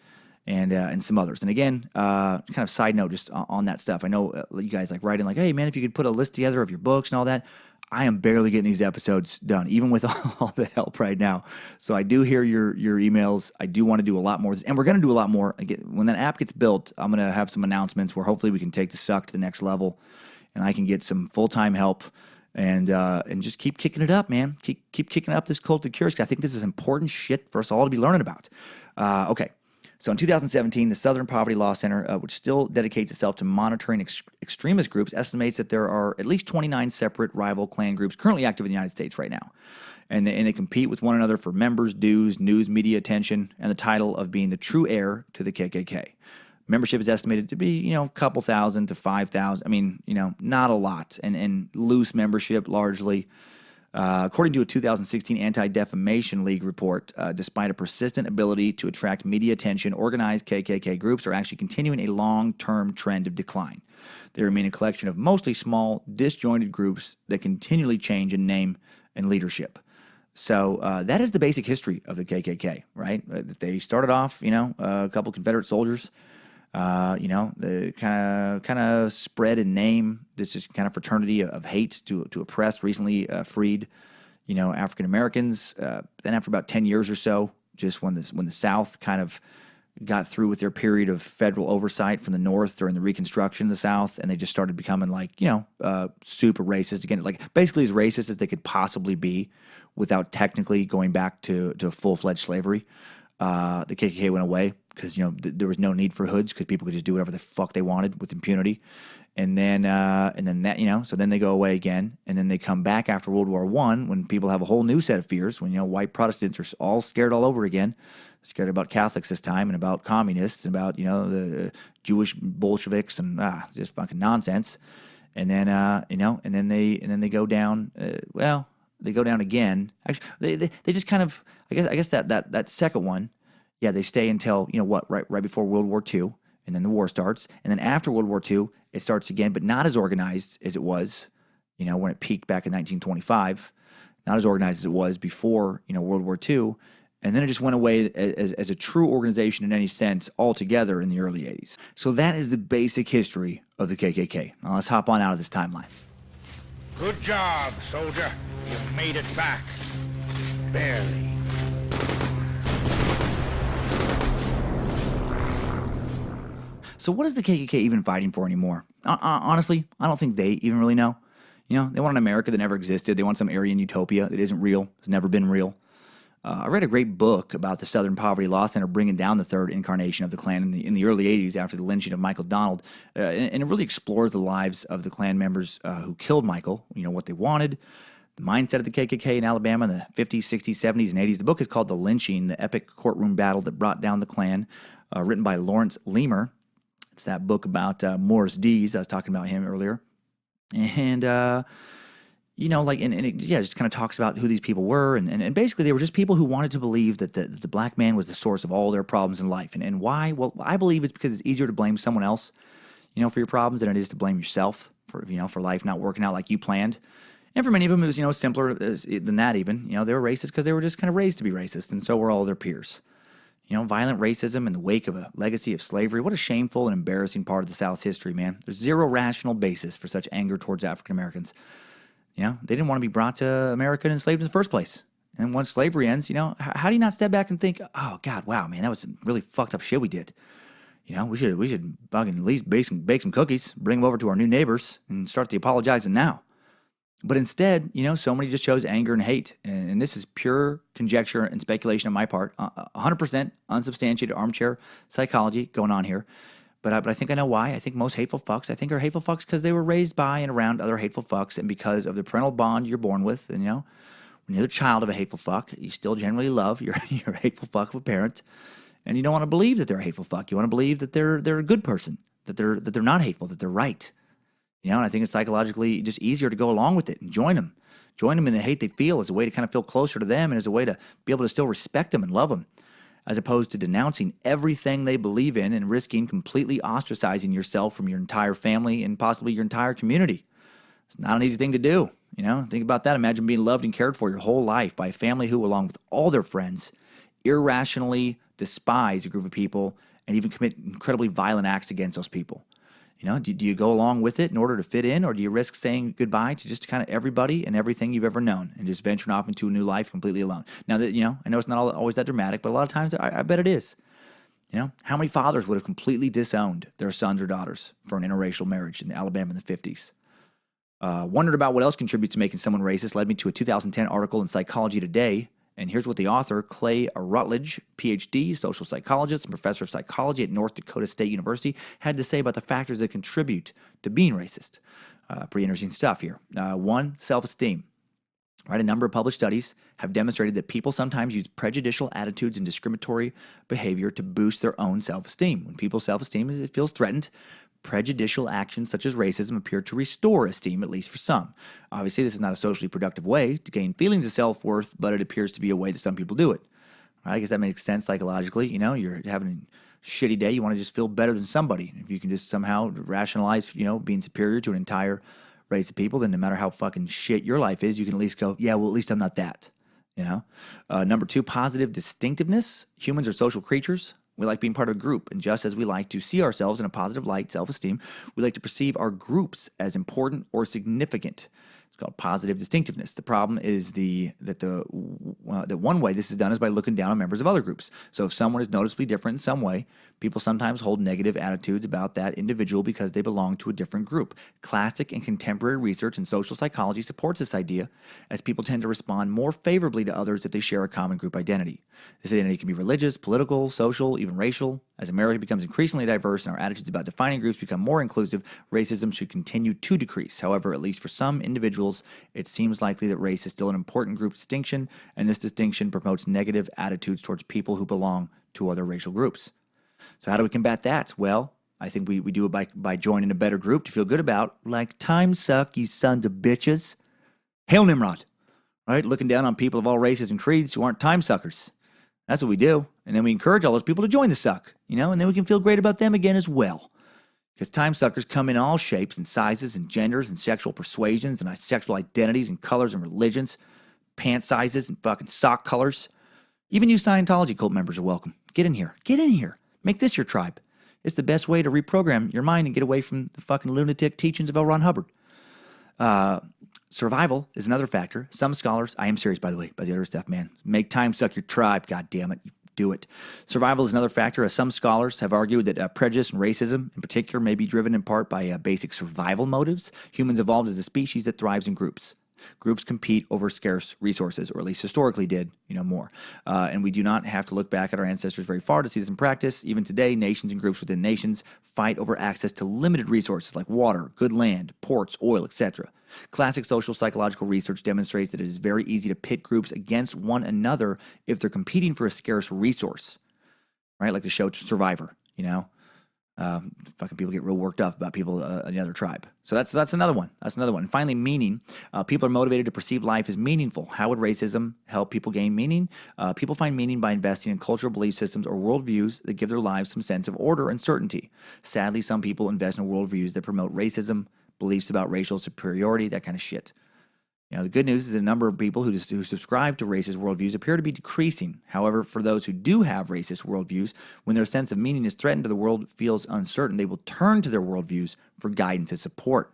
Speaker 1: And some others. And again, kind of side note just on that stuff. I know you guys like writing like, hey, man, if you could put a list together of your books and all that. I am barely getting these episodes done, even with all the help right now. So I do hear your emails. I do want to do a lot more. And we're going to do a lot more. When that app gets built, I'm going to have some announcements where hopefully we can take the Suck to the next level. And I can get some full-time help and just keep kicking it up, man. Keep kicking up this cult of curiosity. I think this is important shit for us all to be learning about. Okay. So in 2017, the Southern Poverty Law Center, which still dedicates itself to monitoring extremist groups, estimates that there are at least 29 separate rival Klan groups currently active in the United States right now. And they compete with one another for members, dues, news, media attention, and the title of being the true heir to the KKK. Membership is estimated to be, a couple thousand to 5,000. I mean, not a lot. And loose membership largely. According to a 2016 Anti-Defamation League report, despite a persistent ability to attract media attention, organized KKK groups are actually continuing a long-term trend of decline. They remain a collection of mostly small, disjointed groups that continually change in name and leadership. So that is the basic history of the KKK, right? They started off, a couple Confederate soldiers. The kind of spread in name. This is kind of fraternity of hate to oppress. Recently freed, African Americans. Then after about 10 years or so, just when the South kind of got through with their period of federal oversight from the North during the Reconstruction of the South, and they just started becoming like super racist again, like basically as racist as they could possibly be, without technically going back to full-fledged slavery. the KKK went away because there was no need for hoods because people could just do whatever the fuck they wanted with impunity. And then that so then they go away again, and then they come back after World War I when people have a whole new set of fears. When white Protestants are all scared all over again, scared about Catholics this time and about communists and about the Jewish Bolsheviks and just fucking nonsense. And then and then they go down. They go down again. Actually, they just kind of I guess that second one, they stay until right before World War II. And then the war starts. And then after World War II, it starts again, but not as organized as it was, when it peaked back in 1925. Not as organized as it was before, World War II. And then it just went away as a true organization in any sense altogether in the early 80s. So that is the basic history of the KKK. Now let's hop on out of this timeline.
Speaker 3: Good job, soldier. You made it back. Barely.
Speaker 1: So what is the KKK even fighting for anymore? Honestly, I don't think they even really know. They want an America that never existed. They want some Aryan utopia that isn't real, has never been real. I read a great book about the Southern Poverty Law Center bringing down the third incarnation of the Klan in the early 80s after the lynching of Michael Donald. And it really explores the lives of the Klan members who killed Michael, what they wanted, the mindset of the KKK in Alabama in the 50s, 60s, 70s, and 80s. The book is called The Lynching, the Epic Courtroom Battle That Brought Down the Klan, written by Lawrence Leamer. It's that book about Morris Dees. I was talking about him earlier. And, it just kind of talks about who these people were. And basically, they were just people who wanted to believe that the black man was the source of all their problems in life. And why? Well, I believe it's because it's easier to blame someone else, for your problems than it is to blame yourself for life not working out like you planned. And for many of them, it was, simpler than that even. They were racist because they were just kind of raised to be racist. And so were all their peers. Violent racism in the wake of a legacy of slavery. What a shameful and embarrassing part of the South's history, man. There's zero rational basis for such anger towards African Americans. They didn't want to be brought to America and enslaved in the first place. And once slavery ends, how do you not step back and think, oh, God, wow, man, that was some really fucked up shit we did. We should fucking at least bake some cookies, bring them over to our new neighbors, and start the apologizing now. But instead, so many just chose anger and hate. And this is pure conjecture and speculation on my part. 100% unsubstantiated armchair psychology going on here. But I think I know why. I think most hateful fucks, are hateful fucks because they were raised by and around other hateful fucks, and because of the parental bond you're born with. And, when you're the child of a hateful fuck, you still generally love your hateful fuck of a parent. And you don't want to believe that they're a hateful fuck. You want to believe that they're a good person, that they're not hateful, that they're right. And I think it's psychologically just easier to go along with it and join them. Join them in the hate they feel as a way to kind of feel closer to them and as a way to be able to still respect them and love them, as opposed to denouncing everything they believe in and risking completely ostracizing yourself from your entire family and possibly your entire community. It's not an easy thing to do. Think about that. Imagine being loved and cared for your whole life by a family who, along with all their friends, irrationally despise a group of people and even commit incredibly violent acts against those people. Do you go along with it in order to fit in, or do you risk saying goodbye to just kind of everybody and everything you've ever known and just venturing off into a new life completely alone? Now, that I know it's not always that dramatic, but a lot of times I bet it is. How many fathers would have completely disowned their sons or daughters for an interracial marriage in Alabama in the 50s? Wondered about what else contributes to making someone racist led me to a 2010 article in Psychology Today. And here's what the author, Clay Rutledge, PhD, social psychologist and professor of psychology at North Dakota State University, had to say about the factors that contribute to being racist. Pretty interesting stuff here. One, self-esteem. Right, a number of published studies have demonstrated that people sometimes use prejudicial attitudes and discriminatory behavior to boost their own self-esteem. When people's self-esteem feels threatened, prejudicial actions such as racism appear to restore esteem, at least for some. Obviously, this is not a socially productive way to gain feelings of self-worth, but it appears to be a way that some people do it. Right? I guess that makes sense psychologically. You're having a shitty day, you want to just feel better than somebody. If you can just somehow rationalize, being superior to an entire race of people, then no matter how fucking shit your life is, you can at least go, yeah, well, at least I'm not that. Number two, positive distinctiveness. Humans are social creatures. We like being part of a group, and just as we like to see ourselves in a positive light, self-esteem, we like to perceive our groups as important or significant. It's called positive distinctiveness. The problem is that one way this is done is by looking down on members of other groups. So if someone is noticeably different in some way, people sometimes hold negative attitudes about that individual because they belong to a different group. Classic and contemporary research in social psychology supports this idea, as people tend to respond more favorably to others if they share a common group identity. This identity can be religious, political, social, even racial. As America becomes increasingly diverse and our attitudes about defining groups become more inclusive, racism should continue to decrease. However, at least for some individuals, it seems likely that race is still an important group distinction, and this distinction promotes negative attitudes towards people who belong to other racial groups. So how do we combat that? Well, I think we do it by joining a better group to feel good about, like Timesuck, you sons of bitches. Hail Nimrod, right? Looking down on people of all races and creeds who aren't timesuckers. That's what we do. And then we encourage all those people to join the suck, and then we can feel great about them again as well. Because timesuckers come in all shapes and sizes and genders and sexual persuasions and sexual identities and colors and religions, pant sizes and fucking sock colors. Even you Scientology cult members are welcome. Get in here. Get in here. Make this your tribe. It's the best way to reprogram your mind and get away from the fucking lunatic teachings of L. Ron Hubbard. Survival is another factor. Some scholars, I am serious by the way, by the other stuff, man. Make Timesuck your tribe, god damn it. Do it. Survival is another factor, as some scholars have argued that prejudice and racism in particular may be driven in part by basic survival motives. Humans evolved as a species that thrives in groups. Groups compete over scarce resources, or at least historically did, more. And we do not have to look back at our ancestors very far to see this in practice. Even today, nations and groups within nations fight over access to limited resources like water, good land, ports, oil, etc. Classic social psychological research demonstrates that it is very easy to pit groups against one another if they're competing for a scarce resource, right? Like the show Survivor, fucking people get real worked up about people in another tribe. So that's another one. That's another one. And finally, meaning. People are motivated to perceive life as meaningful. How would racism help people gain meaning? People find meaning by investing in cultural belief systems or worldviews that give their lives some sense of order and certainty. Sadly, some people invest in worldviews that promote racism, beliefs about racial superiority, that kind of shit. The good news is the number of people who subscribe to racist worldviews appear to be decreasing. However, for those who do have racist worldviews, when their sense of meaning is threatened or the world feels uncertain, they will turn to their worldviews for guidance and support.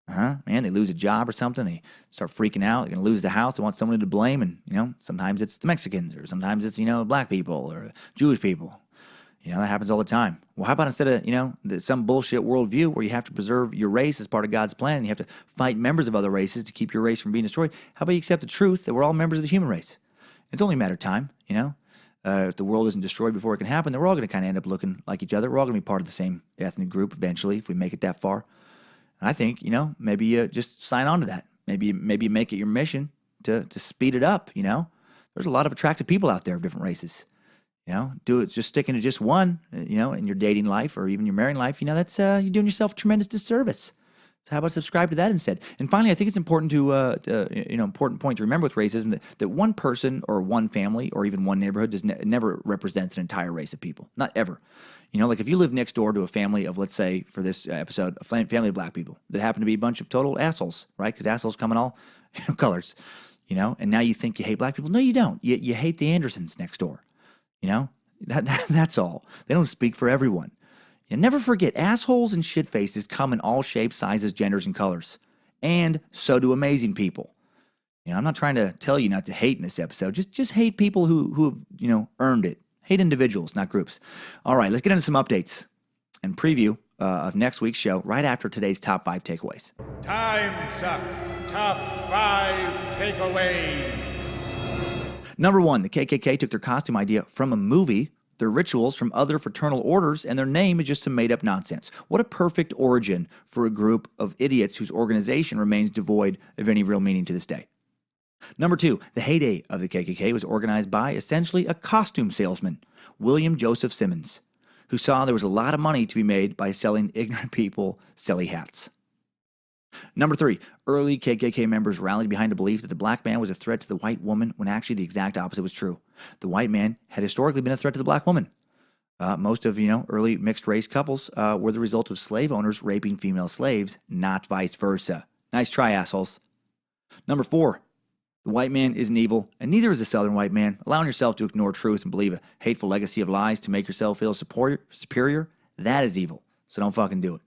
Speaker 1: Man, they lose a job or something, they start freaking out, they're going to lose the house, they want someone to blame, and, sometimes it's the Mexicans, or sometimes it's, black people, or Jewish people. That happens all the time. Well, how about instead of, some bullshit worldview where you have to preserve your race as part of God's plan and you have to fight members of other races to keep your race from being destroyed? How about you accept the truth that we're all members of the human race? It's only a matter of time, If the world isn't destroyed before it can happen, then we're all going to kind of end up looking like each other. We're all going to be part of the same ethnic group eventually if we make it that far. And I think, maybe you just sign on to that. Maybe make it your mission to speed it up, There's a lot of attractive people out there of different races. Do it just sticking to just one, in your dating life or even your marrying life, that's you're doing yourself a tremendous disservice. So how about subscribe to that instead? And finally, I think it's important to, important point to remember with racism that one person or one family or even one neighborhood never represents an entire race of people. Not ever. Like if you live next door to a family of, let's say, for this episode, a family of black people that happen to be a bunch of total assholes, right? Because assholes come in all colors, and now you think you hate black people. No, you don't. You hate the Andersons next door. That's all. They don't speak for everyone. Never forget, assholes and shitfaces come in all shapes, sizes, genders, and colors. And so do amazing people. I'm not trying to tell you not to hate in this episode. Just hate people who have, earned it. Hate individuals, not groups. All right, let's get into some updates and preview of next week's show right after today's top 5 takeaways.
Speaker 3: Timesuck Top 5 Takeaways.
Speaker 1: Number 1, the KKK took their costume idea from a movie, their rituals from other fraternal orders, and their name is just some made-up nonsense. What a perfect origin for a group of idiots whose organization remains devoid of any real meaning to this day. Number 2, the heyday of the KKK was organized by, essentially, a costume salesman, William Joseph Simmons, who saw there was a lot of money to be made by selling ignorant people silly hats. Number 3, early KKK members rallied behind the belief that the black man was a threat to the white woman when actually the exact opposite was true. The white man had historically been a threat to the black woman. Most of, early mixed-race couples were the result of slave owners raping female slaves, not vice versa. Nice try, assholes. Number 4, the white man isn't evil, and neither is the southern white man. Allowing yourself to ignore truth and believe a hateful legacy of lies to make yourself feel superior, that is evil. So don't fucking do it.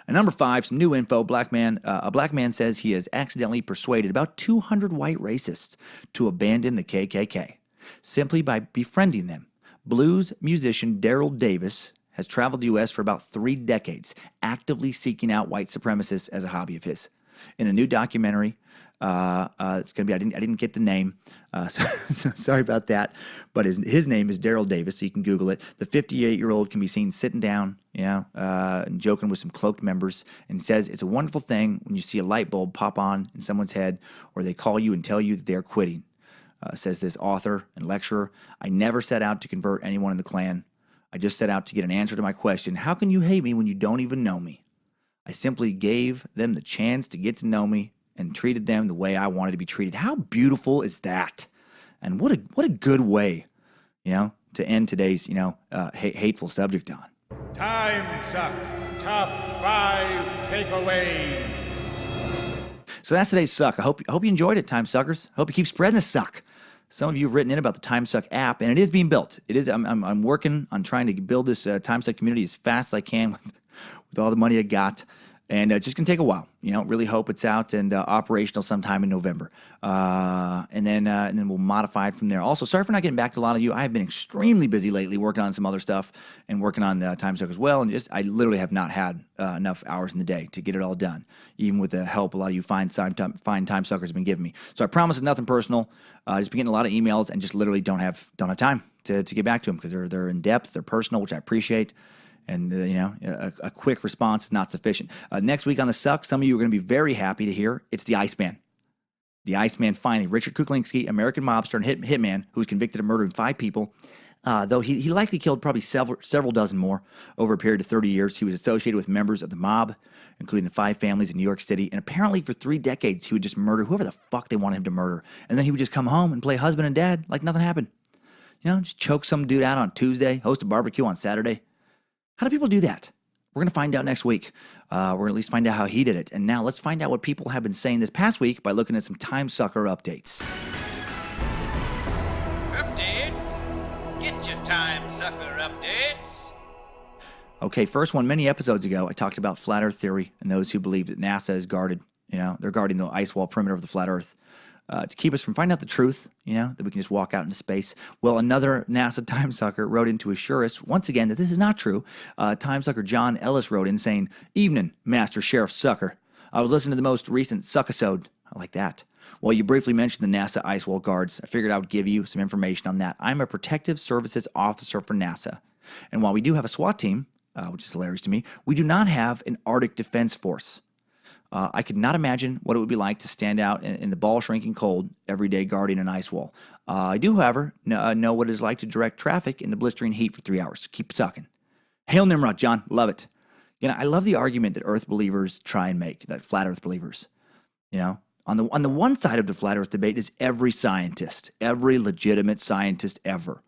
Speaker 1: And number 5, some new info. A black man says he has accidentally persuaded about 200 white racists to abandon the KKK simply by befriending them. Blues musician Daryl Davis has traveled the U.S. for about 3 decades, actively seeking out white supremacists as a hobby of his. in a new documentary. It's going to be, I didn't get the name, so sorry about that, but his name is Daryl Davis, so you can Google it. The 58-year-old can be seen sitting down, and joking with some cloaked members, and says it's a wonderful thing when you see a light bulb pop on in someone's head, or they call you and tell you that they're quitting. Says this author and lecturer, I never set out to convert anyone in the Klan. I just set out to get an answer to my question, how can you hate me when you don't even know me? I simply gave them the chance to get to know me and treated them the way I wanted to be treated. How beautiful is that? And what a good way, to end today's, hateful subject on.
Speaker 3: Timesuck Top 5 Takeaways.
Speaker 1: So that's today's suck. I hope you enjoyed it, Time Suckers. I hope you keep spreading the suck. Some of you have written in about the Timesuck app, and it is being built. It is. I'm working on trying to build this Timesuck community as fast as I can with all the money I got. And it's just going to take a while, really hope it's out and operational sometime in November. And then we'll modify it from there. Also, sorry for not getting back to a lot of you. I have been extremely busy lately working on some other stuff and working on Timesuck as well. And I literally have not had enough hours in the day to get it all done, even with the help a lot of you fine Timesuckers have been giving me. So I promise it's nothing personal. Just been getting a lot of emails and just literally don't have time to get back to them because they're in depth, they're personal, which I appreciate. And, a quick response is not sufficient. Next week on The Suck, some of you are going to be very happy to hear it's the Iceman. The Iceman finally, Richard Kuklinski, American mobster and hitman who was convicted of murdering 5 people. Though he likely killed probably several dozen more over a period of 30 years. He was associated with members of the mob, including the 5 families in New York City. And apparently for 3 decades, he would just murder whoever the fuck they wanted him to murder. And then he would just come home and play husband and dad like nothing happened. Just choke some dude out on Tuesday, host a barbecue on Saturday. How do people do that? We're going to find out next week. We're going to at least find out how he did it. And now let's find out what people have been saying this past week by looking at some Timesucker updates.
Speaker 5: Updates? Get your Timesucker updates.
Speaker 1: Okay, first one. Many episodes ago, I talked about flat Earth theory and those who believe that NASA is guarded. They're guarding the ice wall perimeter of the flat Earth. To keep us from finding out the truth, that we can just walk out into space. Well, another NASA Timesucker wrote in to assure us, once again, that this is not true. Timesucker John Ellis wrote in saying, Evening, Master Sheriff Sucker. I was listening to the most recent Suckisode. I like that. While you briefly mentioned the NASA ice wall guards, I figured I would give you some information on that. I'm a protective services officer for NASA. And while we do have a SWAT team, which is hilarious to me, we do not have an Arctic Defense Force. I could not imagine what it would be like to stand out in the ball-shrinking cold every day guarding an ice wall. I do, however, know what it is like to direct traffic in the blistering heat for 3 hours. Keep sucking. Hail Nimrod, John. Love it. I love the argument that Earth believers try and make, that flat Earth believers. On the one side of the flat Earth debate is every scientist, every legitimate scientist ever.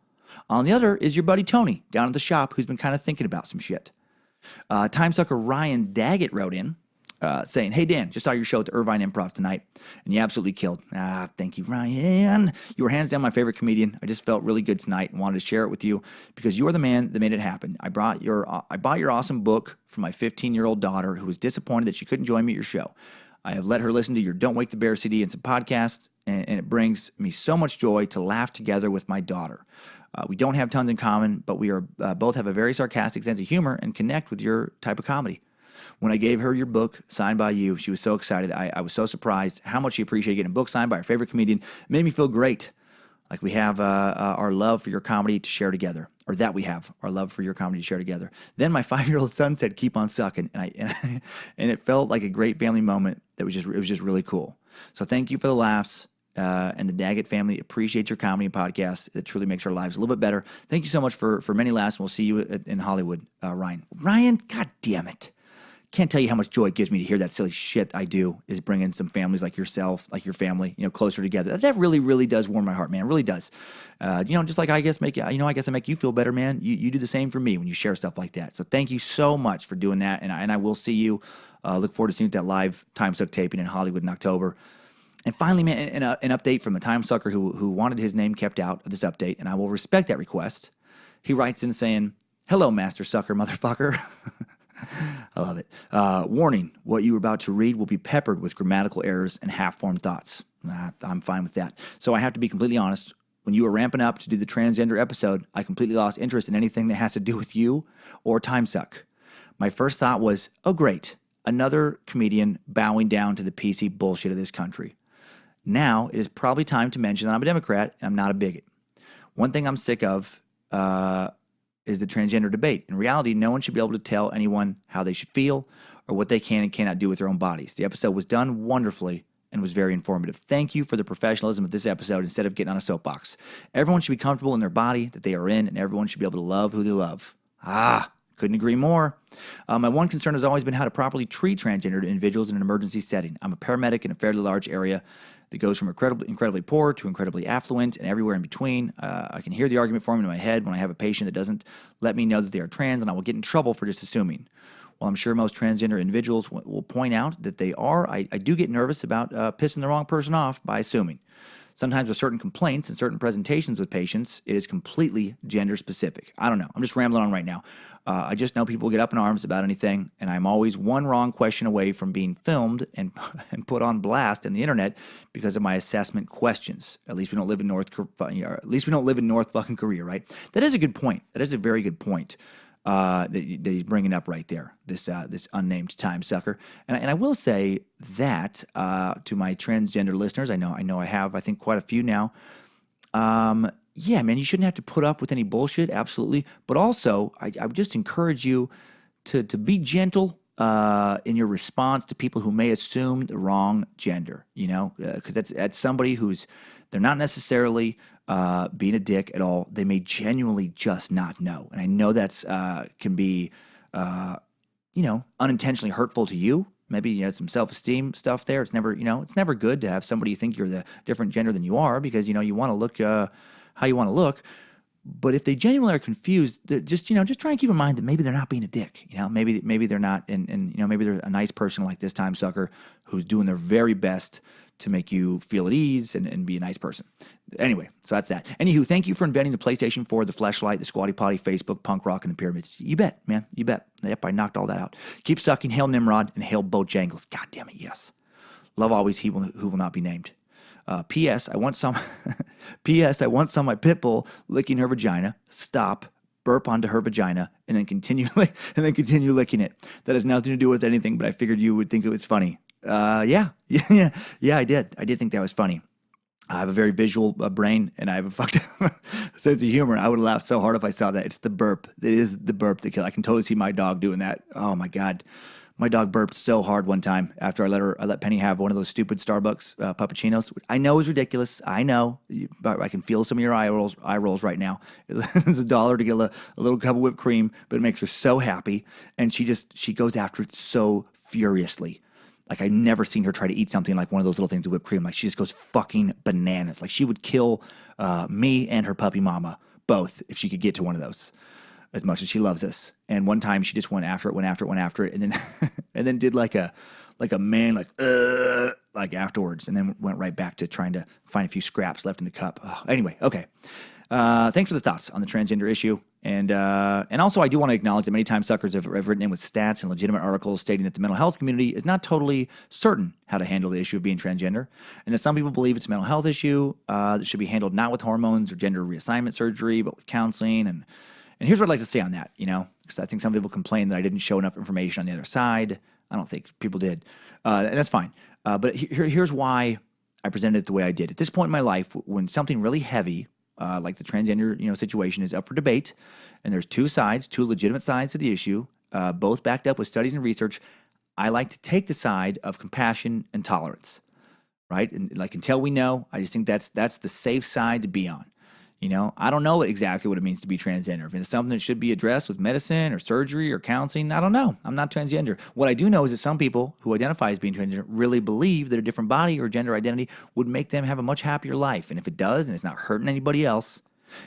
Speaker 1: On the other is your buddy Tony down at the shop who's been kind of thinking about some shit. Timesucker Ryan Daggett wrote in, saying, Hey, Dan, just saw your show at the Irvine Improv tonight, and you absolutely killed. Thank you, Ryan. You were hands down my favorite comedian. I just felt really good tonight and wanted to share it with you because you are the man that made it happen. I bought your awesome book for my 15-year-old daughter who was disappointed that she couldn't join me at your show. I have let her listen to your Don't Wake the Bear CD and some podcasts, and it brings me so much joy to laugh together with my daughter. We don't have tons in common, but we are both have a very sarcastic sense of humor and connect with your type of comedy. When I gave her your book signed by you, she was so excited. I was so surprised how much she appreciated getting a book signed by her favorite comedian. It made me feel great, like we have our love for your comedy to share together, or that we have our love for your comedy to share together. Then my 5-year-old son said, "Keep on sucking," and it felt like a great family moment. It was just really cool. So thank you for the laughs. And the Daggett family appreciate your comedy and podcast. It truly makes our lives a little bit better. Thank you so much for many laughs, and we'll see you in Hollywood, Ryan. Ryan, God damn it. Can't tell you how much joy it gives me to hear that silly shit I do is bringing some families like yourself, like your family, closer together. That really, really does warm my heart, man. It really does. Just like I guess I make you feel better, man. You do the same for me when you share stuff like that. So thank you so much for doing that. And I will see you. Look forward to seeing that live Timesuck taping in Hollywood in October. And finally, man, an update from a Timesucker who wanted his name kept out of this update, and I will respect that request. He writes in saying, "Hello, Master Sucker, motherfucker." I love it. Warning, what you are about to read will be peppered with grammatical errors and half-formed thoughts. I'm fine with that. So I have to be completely honest. When you were ramping up to do the transgender episode, I completely lost interest in anything that has to do with you or Timesuck. My first thought was, oh, great. another comedian bowing down to the PC bullshit of this country. Now, it is probably time to mention that I'm a Democrat and I'm not a bigot. One thing I'm sick of is the transgender debate. In reality, no one should be able to tell anyone how they should feel or what they can and cannot do with their own bodies. The episode was done wonderfully and was very informative. Thank you for the professionalism of this episode instead of getting on a soapbox. Everyone should be comfortable in their body that they are in, and everyone should be able to love who they love. Couldn't agree more. My one concern has always been how to properly treat transgender individuals in an emergency setting. I'm a paramedic in a fairly large area that goes from incredibly poor to incredibly affluent and everywhere in between. I can hear the argument forming in my head when I have a patient that doesn't let me know that they are trans, and I will get in trouble for just assuming. While I'm sure most transgender individuals will point out that they are, I do get nervous about pissing the wrong person off by assuming. Sometimes with certain complaints and certain presentations with patients, it is completely gender specific. I don't know. I'm just rambling on right now. I just know people get up in arms about anything, and I'm always one wrong question away from being filmed and put on blast in the internet because of my assessment questions. At least we don't live in North fucking Korea, right? That is a good point. That is a very good point. That he's bringing up right there, this unnamed Timesucker. And I will say that to my transgender listeners, I know I have, I think, quite a few now. Yeah, man, you shouldn't have to put up with any bullshit, absolutely. But also, I would just encourage you to be gentle in your response to people who may assume the wrong gender, because that's somebody they're not necessarily being a dick at all. They may genuinely just not know. And I know that's can be, unintentionally hurtful to you. Maybe you had some self-esteem stuff there. It's never good to have somebody think you're the different gender than you are because, you want to look how you want to look. But if they genuinely are confused, just try and keep in mind that maybe they're not being a dick. Maybe they're not, and maybe they're a nice person like this Timesucker who's doing their very best to make you feel at ease and be a nice person. Anyway, so that's that. Anywho, thank you for inventing the PlayStation 4, the Fleshlight, the Squatty Potty, Facebook, punk rock, and the pyramids. You bet, man. You bet. Yep, I knocked all that out. Keep sucking. Hail Nimrod and hail Bojangles. God damn it, yes. Love always he who will not be named. P.S. I want some. P.S. I want some of my pit bull licking her vagina. Stop. Burp onto her vagina and then continue licking it. That has nothing to do with anything, but I figured you would think it was funny. Yeah, I did. I did think that was funny. I have a very visual brain, and I have a fucked up sense of humor. I would have laughed so hard if I saw that. It's the burp. It is the burp that kills. I can totally see my dog doing that. Oh my God. My dog burped so hard one time after I let Penny have one of those stupid Starbucks puppuccinos. I know it's ridiculous. I know, but I can feel some of your eye rolls right now. It's $1 to get a little cup of whipped cream, but it makes her so happy, and she goes after it so furiously. Like, I've never seen her try to eat something like one of those little things of whipped cream. Like, she just goes fucking bananas. Like, she would kill me and her puppy mama both if she could get to one of those, as much as she loves us. And one time she just went after it, and then and then did like a man, like afterwards, and then went right back to trying to find a few scraps left in the cup. Oh, anyway, okay. Thanks for the thoughts on the transgender issue. And also, I do want to acknowledge that many Timesuckers have written in with stats and legitimate articles stating that the mental health community is not totally certain how to handle the issue of being transgender, and that some people believe it's a mental health issue that should be handled not with hormones or gender reassignment surgery, but with counseling. And here's what I'd like to say on that, because I think some people complain that I didn't show enough information on the other side. I don't think people did, and that's fine. But here's why I presented it the way I did. At this point in my life, when something really heavy, like the transgender, situation is up for debate, and there's two legitimate sides to the issue, both backed up with studies and research, I like to take the side of compassion and tolerance, right? And like, until we know, I just think that's the safe side to be on. I don't know exactly what it means to be transgender. If it's something that should be addressed with medicine or surgery or counseling, I don't know. I'm not transgender. What I do know is that some people who identify as being transgender really believe that a different body or gender identity would make them have a much happier life. And if it does, and it's not hurting anybody else,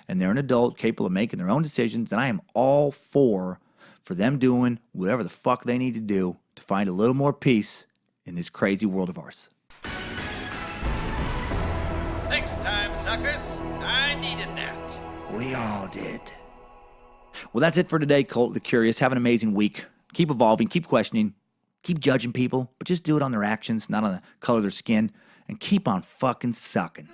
Speaker 1: and they're an adult capable of making their own decisions, then I am all for them doing whatever the fuck they need to do to find a little more peace in this crazy world of ours.
Speaker 5: Thanks, Timesuckers. I needed that.
Speaker 1: We all did. Well, that's it for today, Cult of the Curious. Have an amazing week. Keep evolving, keep questioning, keep judging people, but just do it on their actions, not on the color of their skin, and keep on fucking sucking.